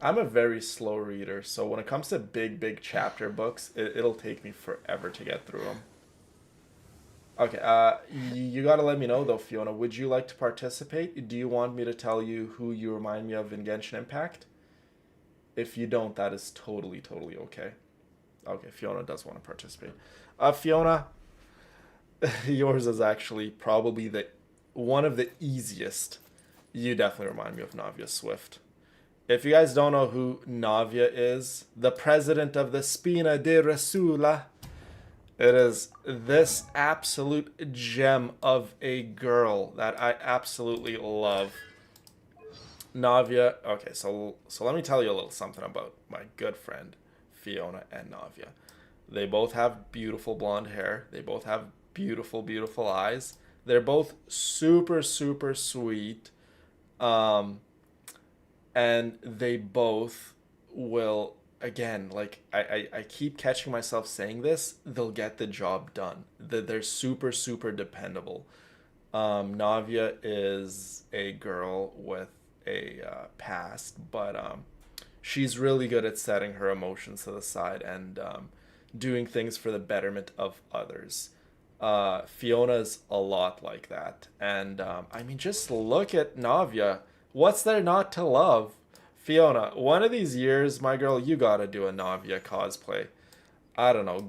Speaker 1: I'm a very slow reader, so when it comes to big chapter books, it'll take me forever to get through them. Okay, you gotta let me know though, Fiona. Would you like to participate? Do you want me to tell you who you remind me of in Genshin Impact? If you don't, that is totally okay. Okay, Fiona does want to participate. Fiona, yours is actually probably the one of the easiest. You definitely remind me of Navia Swift. If you guys don't know who Navia is, the president of the Spina de Rasula, it is this absolute gem of a girl that I absolutely love. Navia. Okay, so let me tell you a little something about my good friend Fiona and Navia. They both have beautiful blonde hair. They both have beautiful eyes. They're both super sweet. Um, and they both will again like I keep catching myself saying this, they'll get the job done. They're super dependable. Navia is a girl with a past, but she's really good at setting her emotions to the side and doing things for the betterment of others. Fiona's a lot like that, and I mean, just look at Navia. What's there not to love? Fiona, one of these years, my girl, you gotta do a Navia cosplay. I don't know,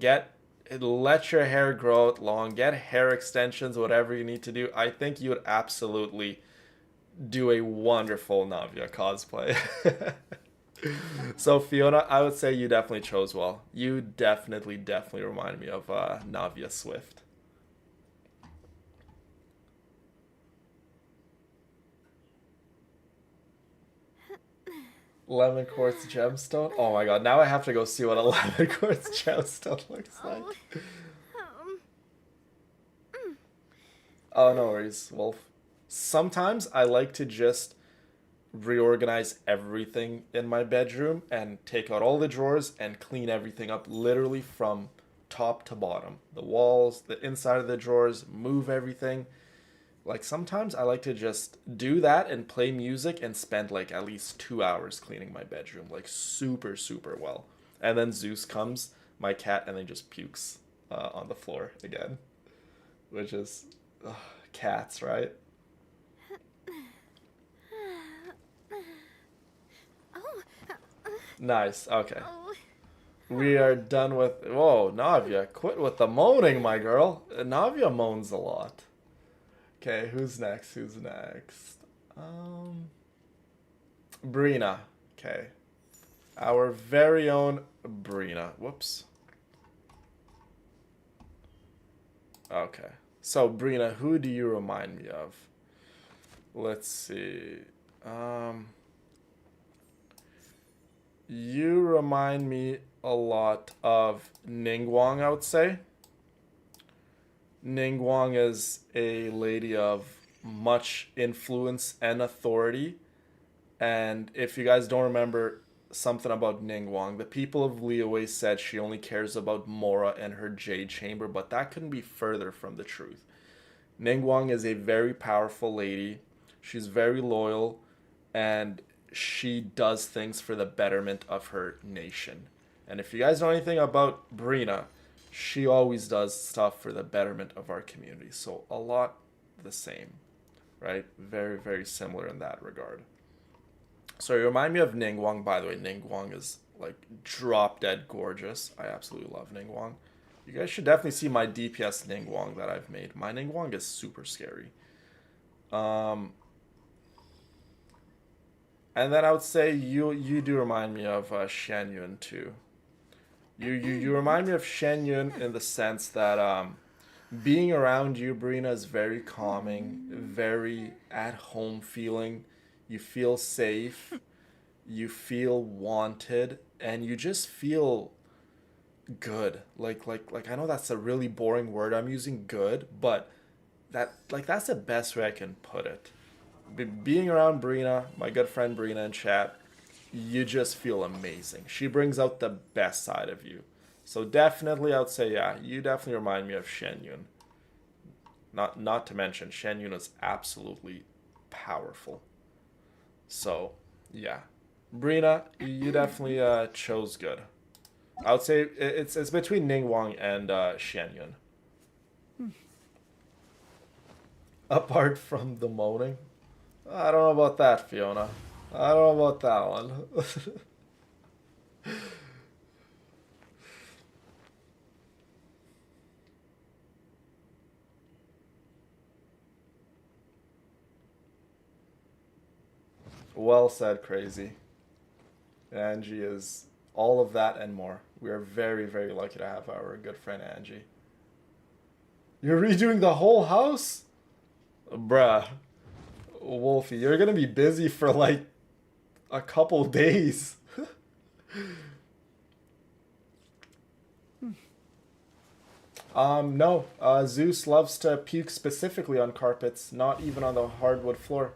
Speaker 1: let your hair grow out long, get hair extensions, whatever you need to do. I think you would absolutely do a wonderful Navia cosplay. So Fiona, I would say you definitely chose well. You definitely remind me of Navia Swift. Lemon quartz gemstone. Oh my god! Now I have to go see what a lemon quartz gemstone looks like. Oh, no worries, Wolf. Sometimes I like to just reorganize everything in my bedroom and take out all the drawers and clean everything up literally from top to bottom. The walls, the inside of the drawers, move everything. Like sometimes I like to just do that and play music and spend like at least 2 hours cleaning my bedroom, like super well. And then Zeus comes, my cat, and then just pukes on the floor again, which is ugh, cats, right? Nice. Okay. We are done with. Whoa, Navia, quit with the moaning, my girl. Navia moans a lot. Okay, who's next? Who's next? Brina. Okay. Our very own Brina. Whoops. Okay. So, Brina, who do you remind me of? Let's see. You remind me a lot of Ningguang, I would say. Ningguang is a lady of much influence and authority. And if you guys don't remember something about Ningguang, the people of Liyue said she only cares about Mora and her Jade Chamber, but that couldn't be further from the truth. Ningguang is a very powerful lady. She's very loyal, and she does things for the betterment of her nation. And if you guys know anything about Brina, she always does stuff for the betterment of our community. So a lot the same, right? Very similar in that regard. So you remind me of Ningguang, by the way. Ningguang is like drop dead gorgeous. I absolutely love Ningguang. You guys should definitely see my DPS Ningguang that I've made. My Ningguang is super scary. Um, and then I would say you do remind me of Shen Yun too. You remind me of Shen Yun in the sense that being around you, Brina, is very calming, very at home feeling. You feel safe, you feel wanted, and you just feel good. Like I know that's a really boring word I'm using, good, but that's the best way I can put it. Being around Brina, my good friend Brina in chat, you just feel amazing. She brings out the best side of you. So definitely, I would say, yeah, you definitely remind me of Shen Yun. Not to mention, Shen Yun is absolutely powerful. So, yeah. Brina, you definitely chose good. I would say it's between Ning Wang and Shen Yun. Apart from the moaning, I don't know about that, Fiona. I don't know about that one. Well said, Crazy. Angie is all of that and more. We are very, very lucky to have our good friend Angie. You're redoing the whole house? Bruh. Wolfie, you're gonna be busy for like a couple days. No. Zeus loves to puke specifically on carpets, not even on the hardwood floor.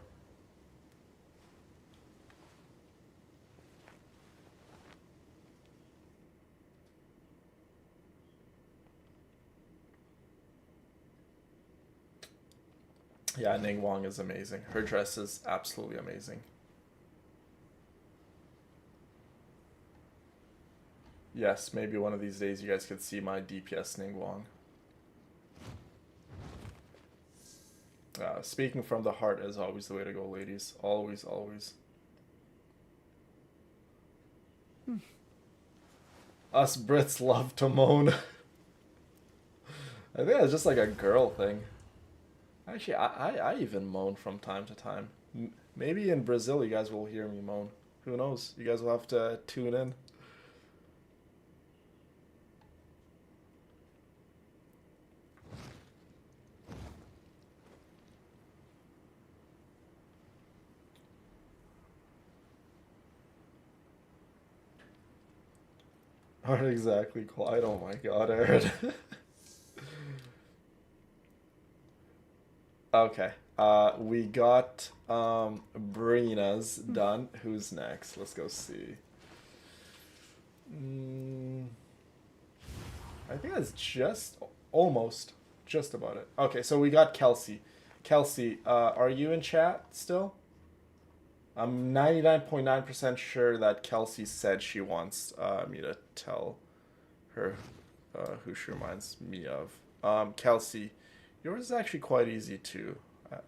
Speaker 1: Yeah, Ning Wang is amazing. Her dress is absolutely amazing. Yes, maybe one of these days you guys could see my DPS Ning Wang. Speaking from the heart is always the way to go, ladies. Always, always. Us Brits love to moan. I think that's just like a girl thing. Actually, I even moan from time to time. Maybe in Brazil you guys will hear me moan. Who knows? You guys will have to tune in. Aren't exactly quiet. Oh my god, Aaron. Okay. We got Brina's done. Who's next? Let's go see. Mm, I think that's just almost just about it. Okay, so we got Kelsey. Kelsey, are you in chat still? I'm 99.9% sure that Kelsey said she wants me to tell her who she reminds me of. Kelsey, yours is actually quite easy too.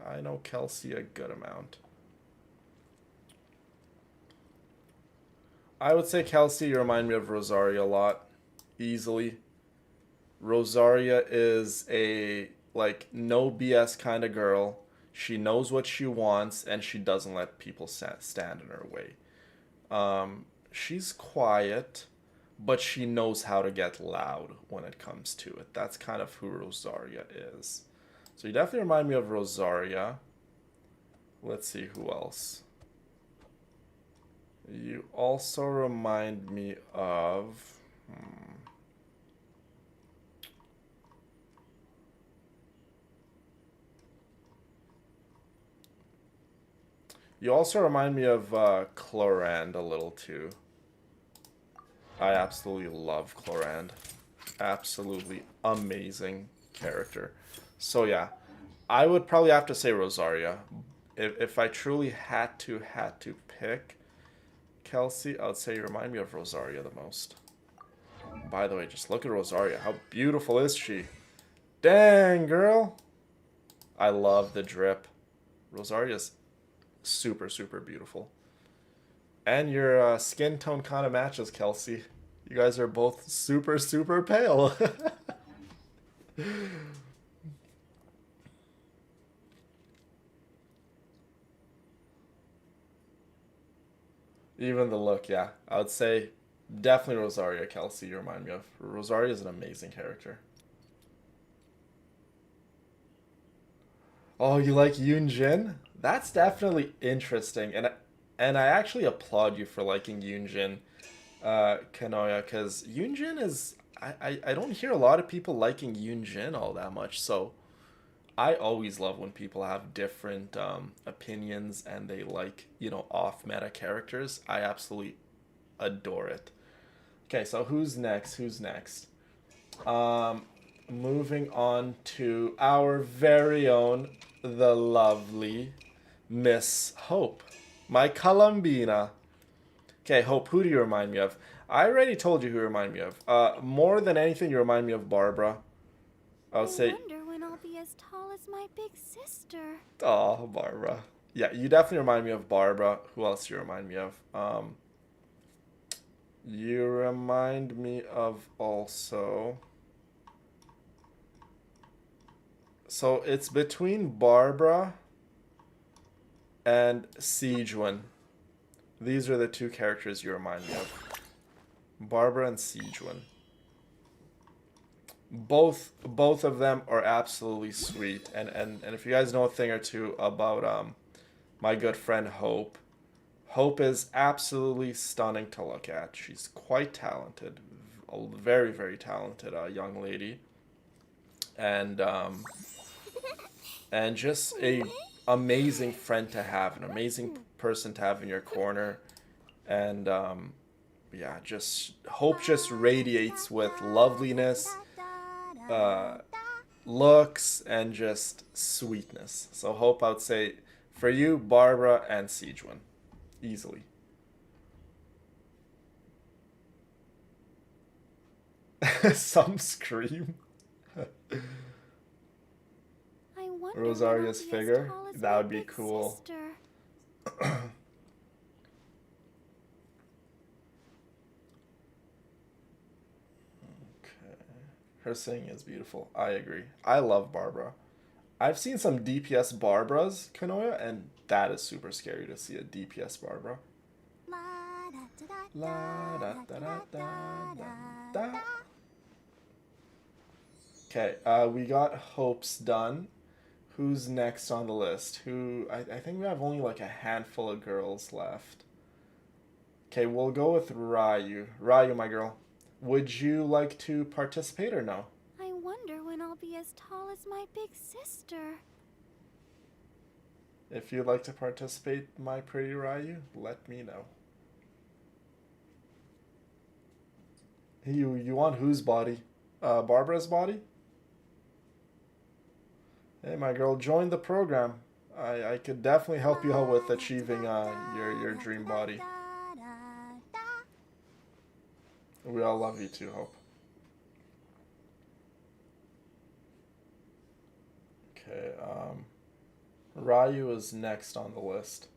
Speaker 1: I know Kelsey a good amount. I would say Kelsey, you remind me of Rosaria a lot. Easily. Rosaria is a like no BS kind of girl. She knows what she wants and she doesn't let people stand in her way. She's quiet, but she knows how to get loud when it comes to it. That's kind of who Rosaria is. So you definitely remind me of Rosaria. Let's see who else. You also remind me of. You also remind me of Clorand a little too. I absolutely love Clorand. Absolutely amazing character. So yeah, I would probably have to say Rosaria. If I truly had to pick Kelsey, I would say you remind me of Rosaria the most. By the way, just look at Rosaria. How beautiful is she? Dang, girl. I love the drip. Rosaria's super, super beautiful. And your skin tone kind of matches, Kelsey. You guys are both super, super pale. Even the look, yeah. I would say definitely Rosaria Kelsey you remind me of. Rosaria is an amazing character. Oh, you like Yoon Jin? That's definitely interesting. And I actually applaud you for liking Yoon Jin, Kanoya, because Yoon Jin is I don't hear a lot of people liking Yoon Jin all that much, so I always love when people have different opinions and they like, off meta characters. I absolutely adore it. Okay, so who's next? Who's next? Um, Moving on to our very own, the lovely Miss Hope, my Columbina. Okay, Hope, who do you remind me of? I already told you who you remind me of. More than anything, you remind me of Barbara. I would
Speaker 2: I
Speaker 1: say,
Speaker 2: wonder when I'll be as tall as my big sister.
Speaker 1: oh, Barbara. Yeah, you definitely remind me of Barbara. Who else do you remind me of? You remind me of also. So it's between Barbara and Sejun. These are the two characters you remind me of. Barbara and Sejun. Both of them are absolutely sweet. And if you guys know a thing or two about my good friend Hope, Hope is absolutely stunning to look at. She's quite talented, a very very talented young lady, and just a amazing friend to have, an amazing person to have in your corner, and yeah, just Hope just radiates with loveliness, uh, looks, and just sweetness. So Hope, I would say, for you, Barbara and Sejun, easily. Some scream.
Speaker 2: I wonder when I'll
Speaker 1: Rosaria's
Speaker 2: be as
Speaker 1: figure.
Speaker 2: tall as
Speaker 1: That
Speaker 2: my
Speaker 1: would be
Speaker 2: big
Speaker 1: cool.
Speaker 2: sister.
Speaker 1: Okay. Her singing is beautiful. I agree. I love Barbara. I've seen some DPS Barbaras, Kanoya, and that is super scary to see a DPS Barbara.
Speaker 2: La da da da
Speaker 1: La da
Speaker 2: da
Speaker 1: da
Speaker 2: da
Speaker 1: da
Speaker 2: da
Speaker 1: da
Speaker 2: da
Speaker 1: da da.
Speaker 2: da.
Speaker 1: Okay, we got Hopes done. Who's next on the list? I think we have only like a handful of girls left. Okay, we'll go with Ryu. Ryu, my girl. Would you like to participate or no?
Speaker 2: I wonder when I'll be as tall as my big sister.
Speaker 1: If you'd like to participate, my pretty Ryu, let me know. You want whose body? Barbara's body? Hey, my girl, join the program. I could definitely help you out with
Speaker 2: La da
Speaker 1: achieving
Speaker 2: da
Speaker 1: your
Speaker 2: da
Speaker 1: dream
Speaker 2: da
Speaker 1: body.
Speaker 2: da da da.
Speaker 1: We all love you too, Hope. Okay, Ryu is next on the list.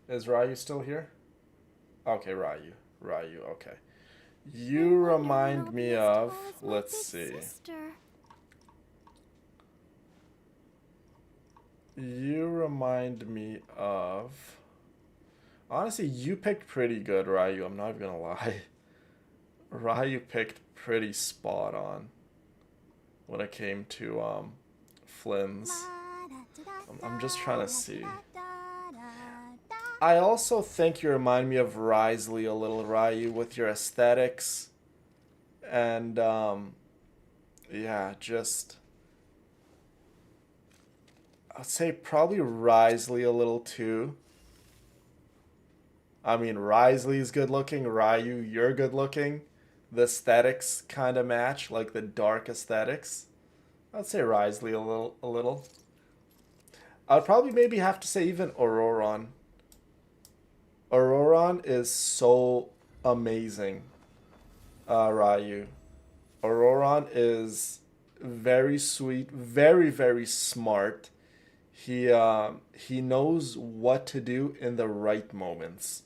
Speaker 1: Is Ryu still here? Okay, Ryu. Ryu, okay.
Speaker 2: I
Speaker 1: You
Speaker 2: wonder when
Speaker 1: remind
Speaker 2: I'll
Speaker 1: me
Speaker 2: be as
Speaker 1: of,
Speaker 2: tall as my
Speaker 1: let's
Speaker 2: big
Speaker 1: see.
Speaker 2: sister.
Speaker 1: You remind me of. Honestly, you picked pretty good, Ryu. I'm not even gonna lie. Ryu picked pretty spot on when it came to Flynn's.
Speaker 2: La da da
Speaker 1: I'm
Speaker 2: da
Speaker 1: just trying to
Speaker 2: da
Speaker 1: see.
Speaker 2: da da da da.
Speaker 1: I also think you remind me of Risley a little, Ryu, with your aesthetics and yeah, just I'd say probably Risley a little too. I mean, Risley's good looking, Ryu, you're good looking. The aesthetics kind of match, like the dark aesthetics. I'd say Risley a little. I'd probably maybe have to say even Auroron. Auroron is so amazing, Ryu. Auroron is very sweet, very very smart. He knows what to do in the right moments.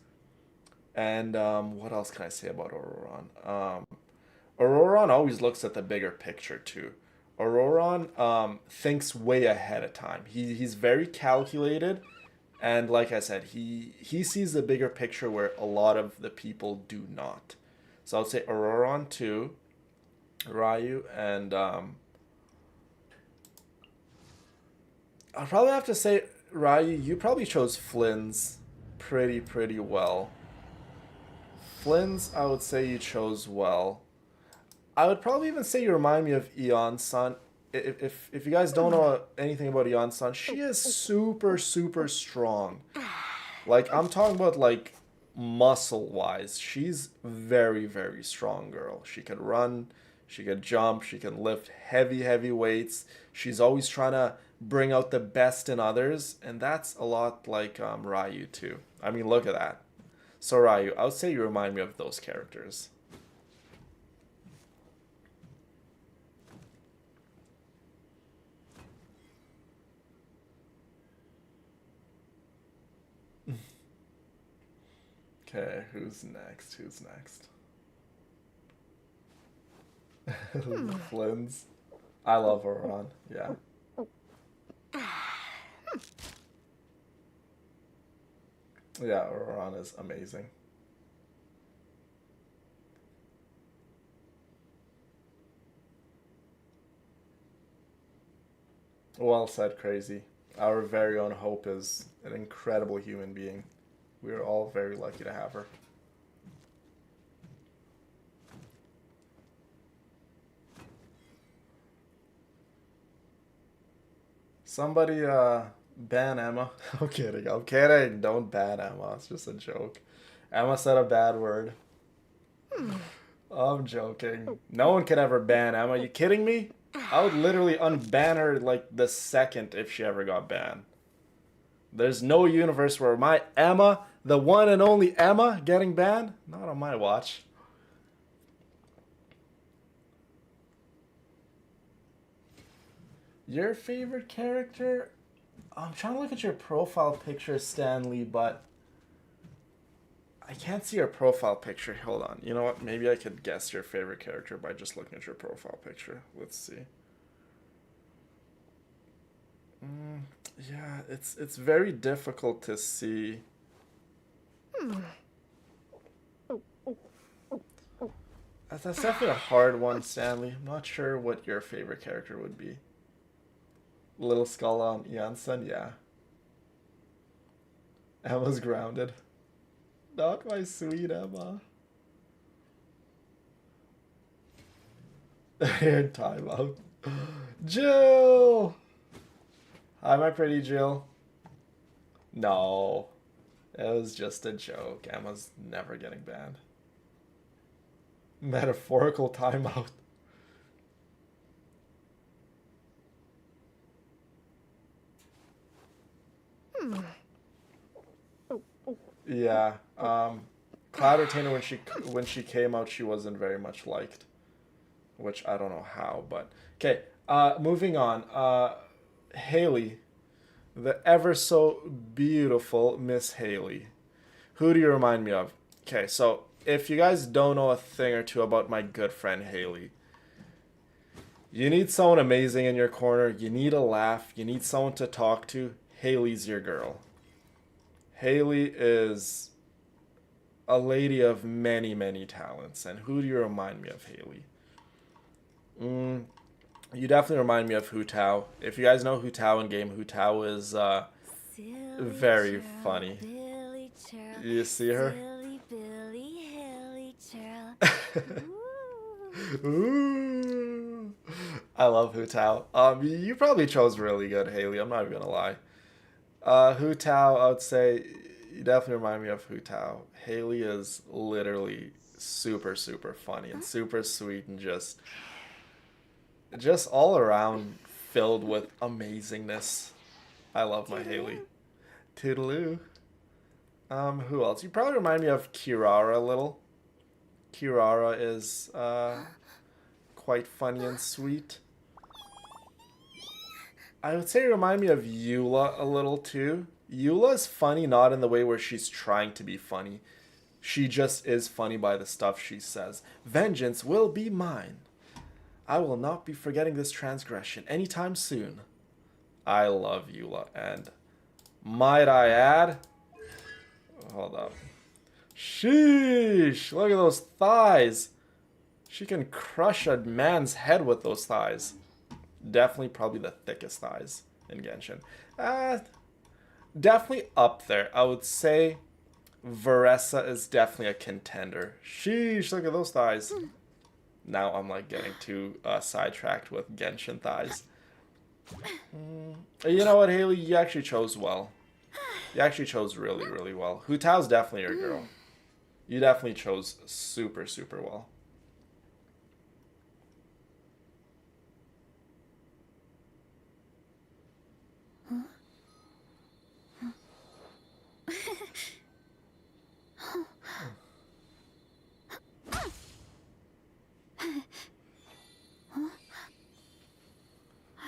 Speaker 1: And what else can I say about Auroron? Auroron always looks at the bigger picture too. Auroron thinks way ahead of time. He's very calculated, and like I said, he sees the bigger picture where a lot of the people do not. So I would say Auroron 2, Ryu, and I'll probably have to say Ryu. You probably chose Flynn's pretty well. Flynn's, I would say you chose well. I would probably even say you remind me of Eon Sun. If you guys don't know anything about Eon Sun, she is super strong. Like I'm talking about like muscle wise, she's very strong girl. She could run, she could jump, she can lift heavy weights. She's always trying to bring out the best in others, and that's a lot like Ryu too. I mean, look at that. So Ryu, I would say you remind me of those characters. Okay, who's next? Who's next? Flynn's. I love Oron. Yeah. Yeah, Oron is amazing. Well said, Crazy. Our very own Hope is an incredible human being. We are all very lucky to have her. Somebody ban Emma. I'm kidding. I'm kidding. Don't ban Emma. It's just a joke. Emma said a bad word. I'm joking. No one can ever ban Emma. You kidding me? I would literally unban her like the second if she ever got banned. There's no universe where my Emma, the one and only Emma, getting banned? Not on my watch. Your favorite character? I'm trying to look at your profile picture, Stanley, but I can't see your profile picture. Hold on. You know what? Maybe I could guess your favorite character by just looking at your profile picture. Let's see. Mm, yeah, it's very difficult to see. That's definitely a hard one, Stanley. I'm not sure what your favorite character would be. Little Skull on Janssen, yeah. Emma's grounded. Not my sweet Emma. Time out. Jill! Hi, my pretty Jill. No. It was just a joke. Emma's never getting banned. Metaphorical timeout. Yeah. Cloud Retainer when she came out, she wasn't very much liked, which I don't know how, but okay. Moving on. Haley, the ever so beautiful Miss Haley. Who do you remind me of? Okay, so if you guys don't know a thing or two about my good friend Haley, you need someone amazing in your corner. You need a laugh. You need someone to talk to. Haley's your girl. Haley is a lady of many talents. And who do you remind me of, Haley? You definitely remind me of Hu Tao. If you guys know Hu Tao in game, Hu Tao is very funny.
Speaker 2: Billy churl,
Speaker 1: You see her?
Speaker 2: silly Billy Haley churl.
Speaker 1: Ooh. I love Hu Tao. You probably chose really good, Haley. I'm not even gonna lie. Hu Tao, I would say you definitely remind me of Hu Tao. Haley is literally super funny and super sweet and just all around filled with amazingness. I love my Haley. Toodaloo. Who else? You probably remind me of Kirara a little. Kirara is quite funny and sweet. I would say you remind me of Eula a little too. Eula is funny not in the way where she's trying to be funny. She just is funny by the stuff she says. Vengeance will be mine. I will not be forgetting this transgression anytime soon. I love Eula, and might I add, hold up. Sheesh! Look at those thighs. She can crush a man's head with those thighs. Definitely probably the thickest thighs in Genshin. Uh, Definitely up there. I would say Varessa is definitely a contender. Sheesh, look at those thighs. Now I'm like getting too sidetracked with Genshin thighs. You know what, Haley? You actually chose well. You actually chose really, really well. Hu Tao's definitely your girl. You definitely chose super, super well.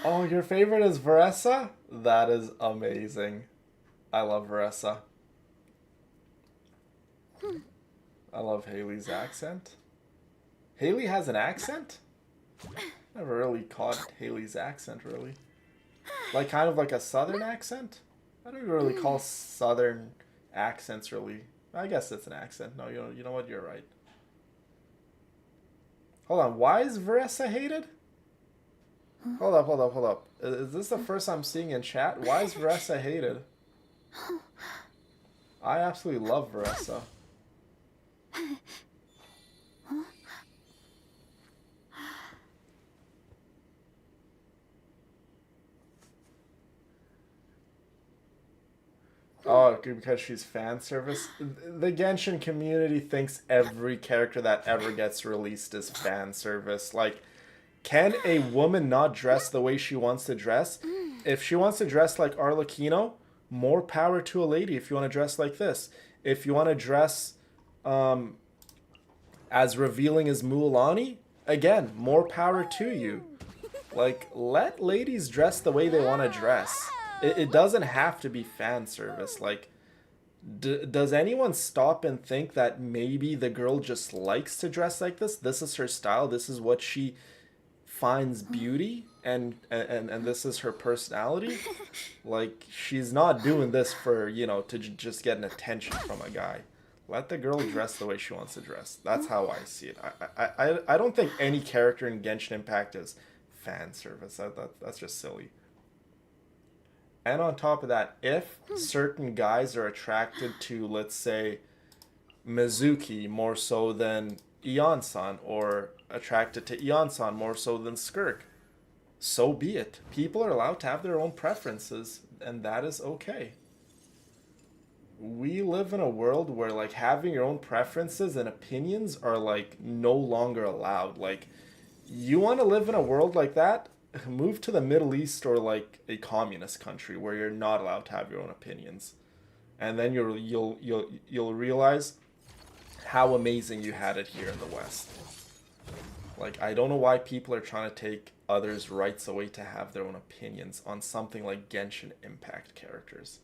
Speaker 1: Oh, your favorite is Varessa? That is amazing. I love Varessa. I love Haley's accent. Haley has an accent? Never really caught Haley's accent, really. Like, kind of like a southern accent? I don't really call southern accents, really. I guess it's an accent. No, you know what? You're right. Hold on. Why is Varessa hated? Hold up, hold up, hold up. Is this the first I'm seeing in chat? Why is Varessa hated? I absolutely love Varessa. Oh, because she's fan service. The Genshin community thinks every character that ever gets released is fan service. Like, can a woman not dress the way she wants to dress? If she wants to dress like Arlecchino, more power to a lady if you want to dress like this. If you want to dress um, as revealing as Mulan, again, more power to you. Like, let ladies dress the way they want to dress. It doesn't have to be fan service. Like, does anyone stop and think that maybe the girl just likes to dress like this? This is her style. This is what she finds beauty, and this is her personality. Like, she's not doing this for, to just get an attention from a guy. Let the girl dress the way she wants to dress. That's how I see it. I don't think any character in Genshin Impact is fan service. That's just silly. And on top of that, if certain guys are attracted to, let's say, Mizuki more so than Ion-san, or attracted to Ion-san more so than Skirk, so be it. People are allowed to have their own preferences, and that is okay. We live in a world where, like, having your own preferences and opinions are, like, no longer allowed. Like, you want to live in a world like that? Move to the Middle East or, like, a communist country where you're not allowed to have your own opinions, and then you'll realize how amazing you had it here in the West. Like, I don't know why people are trying to take others' rights away to have their own opinions on something like Genshin Impact characters.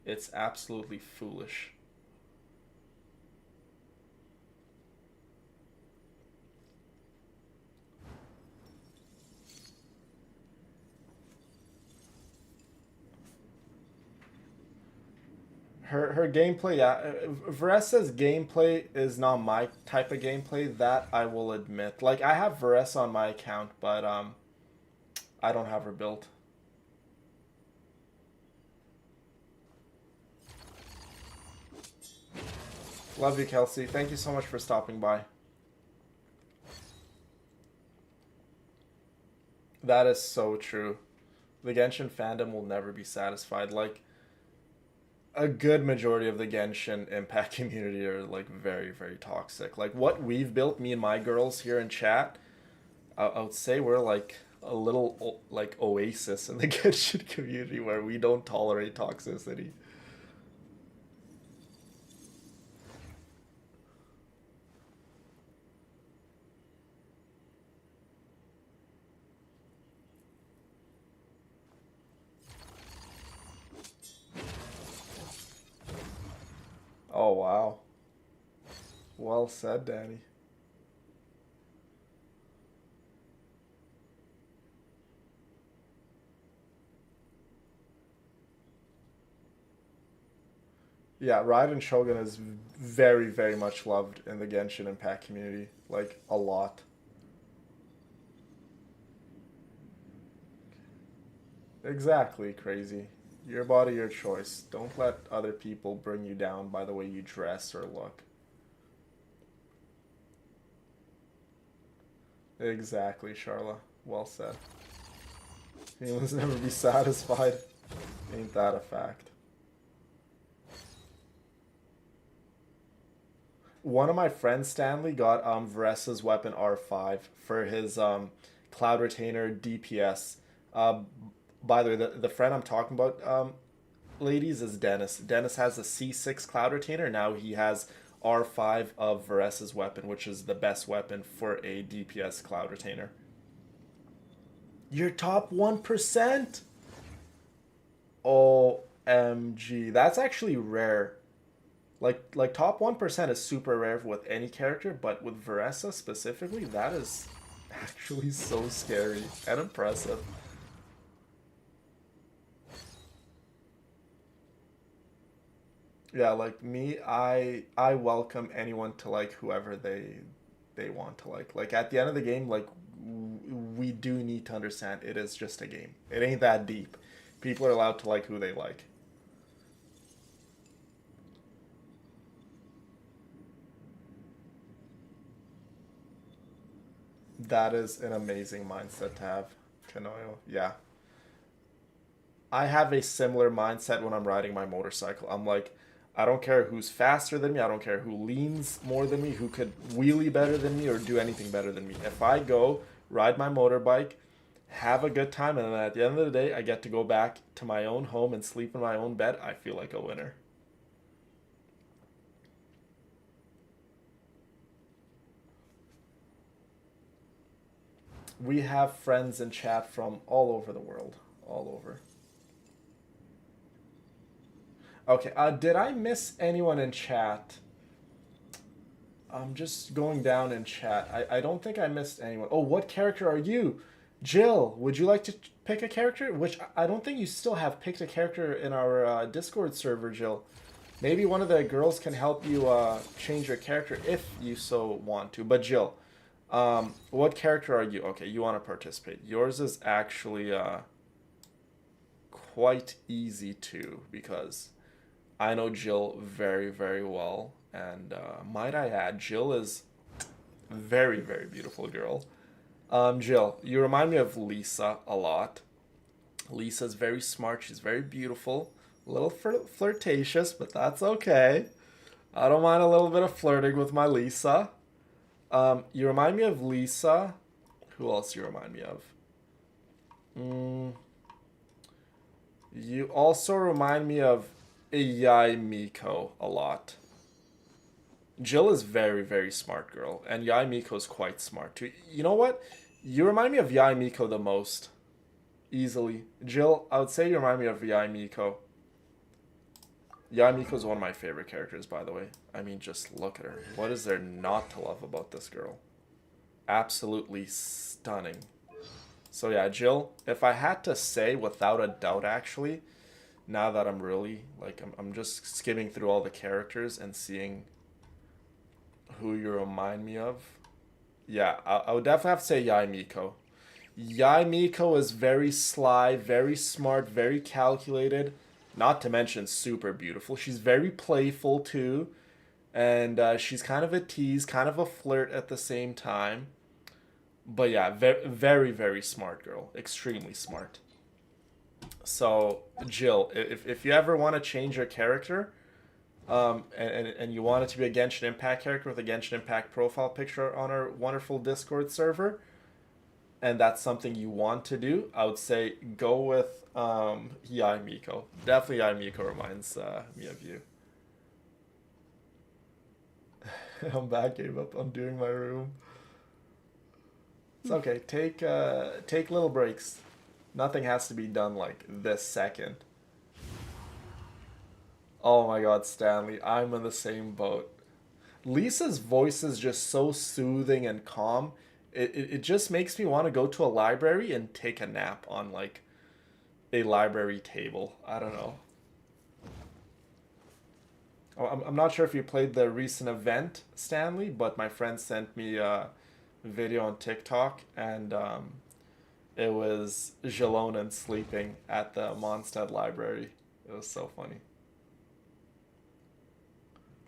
Speaker 1: It's absolutely foolish. Her gameplay, yeah. Varessa's gameplay is not my type of gameplay. That I will admit. Like, I have Varessa on my account, but I don't have her built. Love you, Kelsey. Thank you so much for stopping by. That is so true. The Genshin fandom will never be satisfied. Like, a good majority of the Genshin Impact community are, like, very, very toxic. Like, what we've built, me and my girls here in chat, I would say we're like a little like oasis in the Genshin community where we don't tolerate toxicity. Oh wow. Well said, Danny. Yeah, Raiden Shogun is very, very much loved in the Genshin Impact community. Like, a lot. Exactly, crazy. Your body, your choice. Don't let other people bring you down by the way you dress or look. Exactly, Charla. Well said. Humans never be satisfied. Ain't that a fact? One of my friends, Stanley, got Varessa's weapon R5 for his Cloud Retainer DPS. Uh, by the way, the friend I'm talking about, ladies, is Dennis. Dennis has a C6 Cloud Retainer. Now he has R5 of Varessa's weapon, which is the best weapon for a DPS Cloud Retainer. Your top 1%? OMG. That's actually rare. Like top 1% is super rare with any character, but with Varessa specifically, that is actually so scary and impressive. Yeah, like me, I welcome anyone to like whoever they want to like. Like at the end of the game, like we do need to understand it is just a game. It ain't that deep. People are allowed to like who they like. That is an amazing mindset to have, Kanoyo. Yeah. I have a similar mindset when I'm riding my motorcycle. I'm like, I don't care who's faster than me. I don't care who leans more than me, who could wheelie better than me, or do anything better than me. If I go ride my motorbike, have a good time, and then at the end of the day, I get to go back to my own home and sleep in my own bed, I feel like a winner. We have friends in chat from all over the world. All over. Okay, did I miss anyone in chat? I'm just going down in chat. I don't think I missed anyone. Oh, what character are you? Jill, would you like to pick a character? Which I don't think you still have picked a character in our Discord server, Jill. Maybe one of the girls can help you change your character if you so want to. But Jill, what character are you? Okay, you want to participate. Yours is actually quite easy too because I know Jill very, very well. And might I add, Jill is a very, very beautiful girl. Jill, you remind me of Lisa a lot. Lisa's very smart. She's very beautiful. A little flirtatious, but that's okay. I don't mind a little bit of flirting with my Lisa. You remind me of Lisa. Who else you remind me of? Mm, you also remind me of Yai Miko a lot. Jill is very, very smart girl, and Yai Miko is quite smart too. You know what? You remind me of Yai Miko the most, easily. Jill, I would say you remind me of Yai Miko. Yai Miko is one of my favorite characters, by the way. I mean, just look at her. What is there not to love about this girl? Absolutely stunning. So yeah, Jill, if I had to say without a doubt, actually, now that I'm really, like, I'm just skimming through all the characters and seeing who you remind me of. Yeah, I would definitely have to say Yai Miko. Yai Miko is very sly, very smart, very calculated, not to mention super beautiful. She's very playful too, and she's kind of a tease, kind of a flirt at the same time. But yeah, very, very, very smart girl. Extremely smart. So, Jill, if you ever want to change your character, and you want it to be a Genshin Impact character with a Genshin Impact profile picture on our wonderful Discord server, and that's something you want to do, I would say go with Yai Miko. Definitely Yai Miko reminds me of you. I'm back, gave up on doing my room. It's okay. Take little breaks. Nothing has to be done like this second. Oh my god, Stanley, I'm in the same boat. Lisa's voice is just so soothing and calm. It just makes me want to go to a library and take a nap on like a library table. I don't know. I'm not sure if you played the recent event, Stanley, but my friend sent me a video on TikTok, and it was Jalonen sleeping at the Mondstadt library. It was so funny.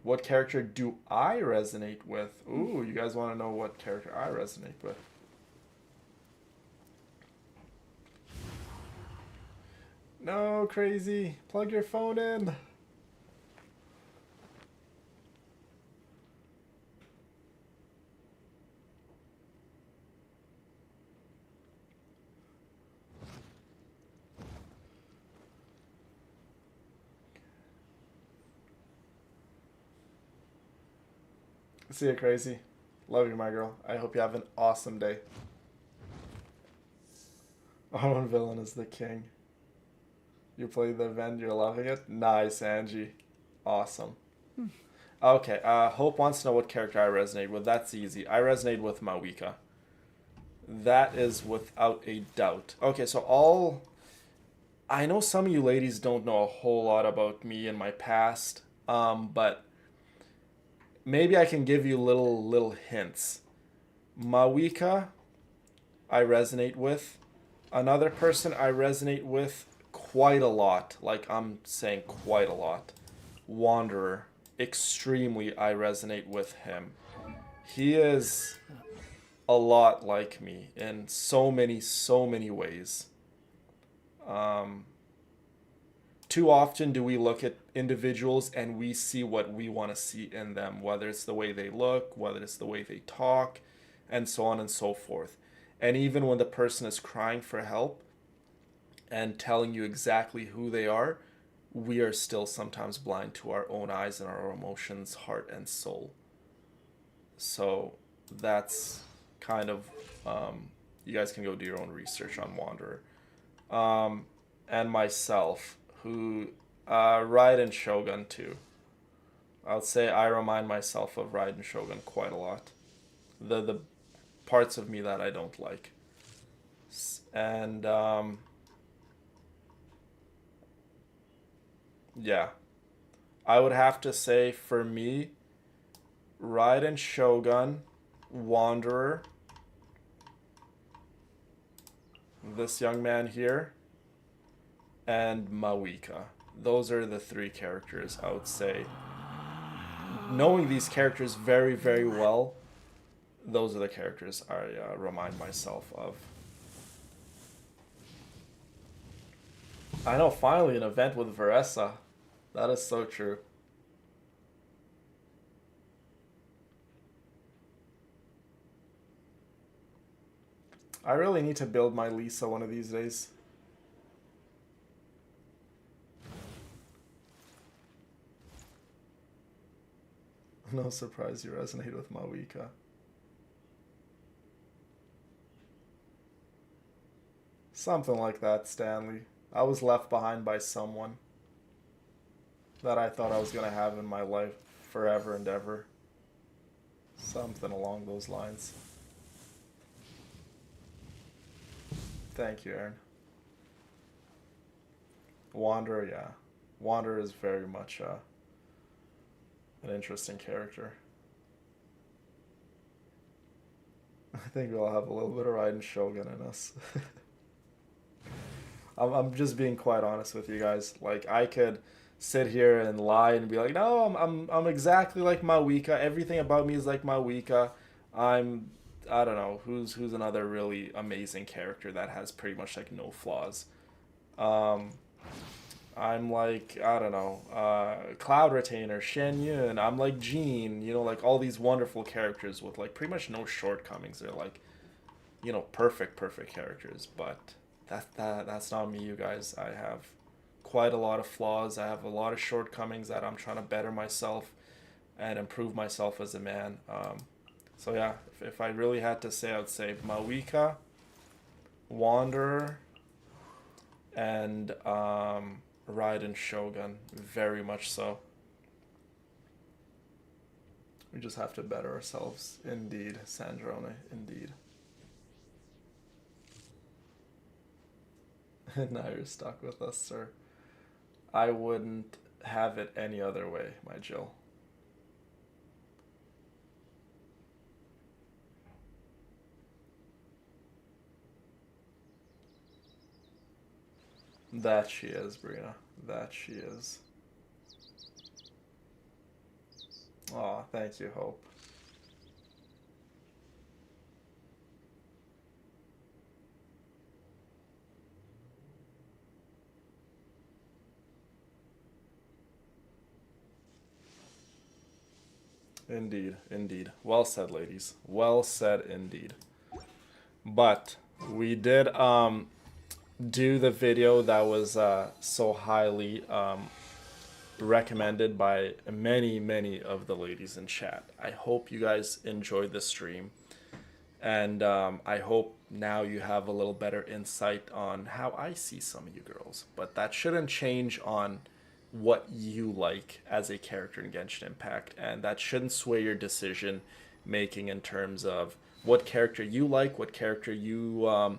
Speaker 1: What character do I resonate with? Ooh, you guys want to know what character I resonate with? No, crazy. Plug your phone in. See you, crazy. Love you, my girl. I hope you have an awesome day. Our villain is the king. You played the event, you're loving it? Nice, Angie. Awesome. Okay, Hope wants to know what character I resonate with. That's easy. I resonate with Mawika. That is without a doubt. Okay, so all. I know some of you ladies don't know a whole lot about me and my past, but maybe I can give you little hints. Mawika, I resonate with. Another person I resonate with quite a lot. Like I'm saying quite a lot. Wanderer. Extremely I resonate with him. He is a lot like me in so many ways. Um, Too often do we look at individuals and we see what we want to see in them, whether it's the way they look, whether it's the way they talk, and so on and so forth. And even when the person is crying for help and telling you exactly who they are, we are still sometimes blind to our own eyes and our emotions, heart, and soul. So that's kind of, you guys can go do your own research on Wanderer. And myself, who Raiden Shogun too. I would say I remind myself of Raiden Shogun quite a lot. The parts of me that I don't like. And yeah, I would have to say for me, Raiden Shogun, Wanderer, this young man here, and Mawika. Those are the three characters I would say. Knowing these characters very well, those are the characters I remind myself of. I know, finally an event with Veressa. That is so true. I really need to build my Lisa one of these days. No surprise you resonate with Mawika. Something like that, Stanley. I was left behind by someone that I thought I was going to have in my life forever and ever. Something along those lines. Thank you, Aaron. Wanderer, yeah. Wanderer is very much an interesting character. I think we'll have a little bit of Raiden Shogun in us. I'm just being quite honest with you guys. Like I could sit here and lie and be like, no, I'm exactly like Mawika. Everything about me is like Mawika. I'm I don't know who's another really amazing character that has pretty much like no flaws. Um, I'm like I don't know, Cloud Retainer, Shen Yun. I'm like Jean. You know, like all these wonderful characters with like pretty much no shortcomings. They're like perfect characters. But that's not me, you guys. I have quite a lot of flaws. I have a lot of shortcomings that I'm trying to better myself and improve myself as a man. So yeah, if I really had to say, I would say Mawika, Wanderer, and Raiden Shogun. Very much so. We just have to better ourselves. Indeed, Sandrone. Indeed. Now you're stuck with us, sir. I wouldn't have it any other way, my Jill. That she is, Brina. That she is. Aw, thank you, Hope. Indeed, indeed. Well said, ladies. Well said indeed. But we did do the video that was so highly recommended by many of the ladies in chat. I hope you guys enjoyed the stream, and I hope now you have a little better insight on how I see some of you girls. But that shouldn't change on what you like as a character in Genshin Impact, and that shouldn't sway your decision making in terms of what character you like, what character you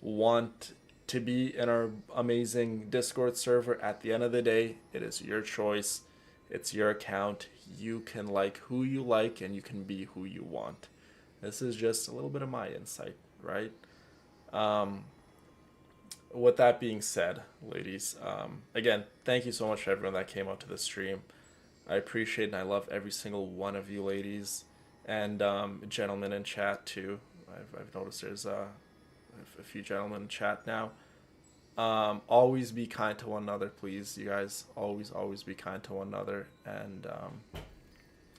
Speaker 1: want to be in our amazing Discord server. At the end of the day, it is your choice. It's your account. You can like who you like and you can be who you want. This is just a little bit of my insight, right? Um, with that being said, ladies, again, thank you so much for everyone that came out to the stream. I appreciate and I love every single one of you ladies and gentlemen in chat too. I've noticed there's a few gentlemen in chat now. Always be kind to one another, please, you guys. Always be kind to one another. And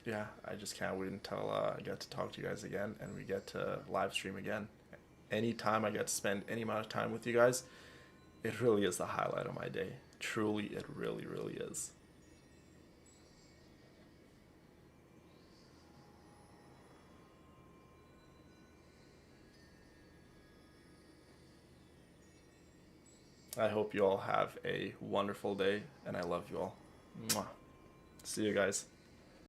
Speaker 1: yeah, I just can't wait until I get to talk to you guys again and we get to live stream again. Anytime I get to spend any amount of time with you guys, it really is the highlight of my day. Truly, it really is. I hope you all have a wonderful day, and I love you all. Mwah. See you guys.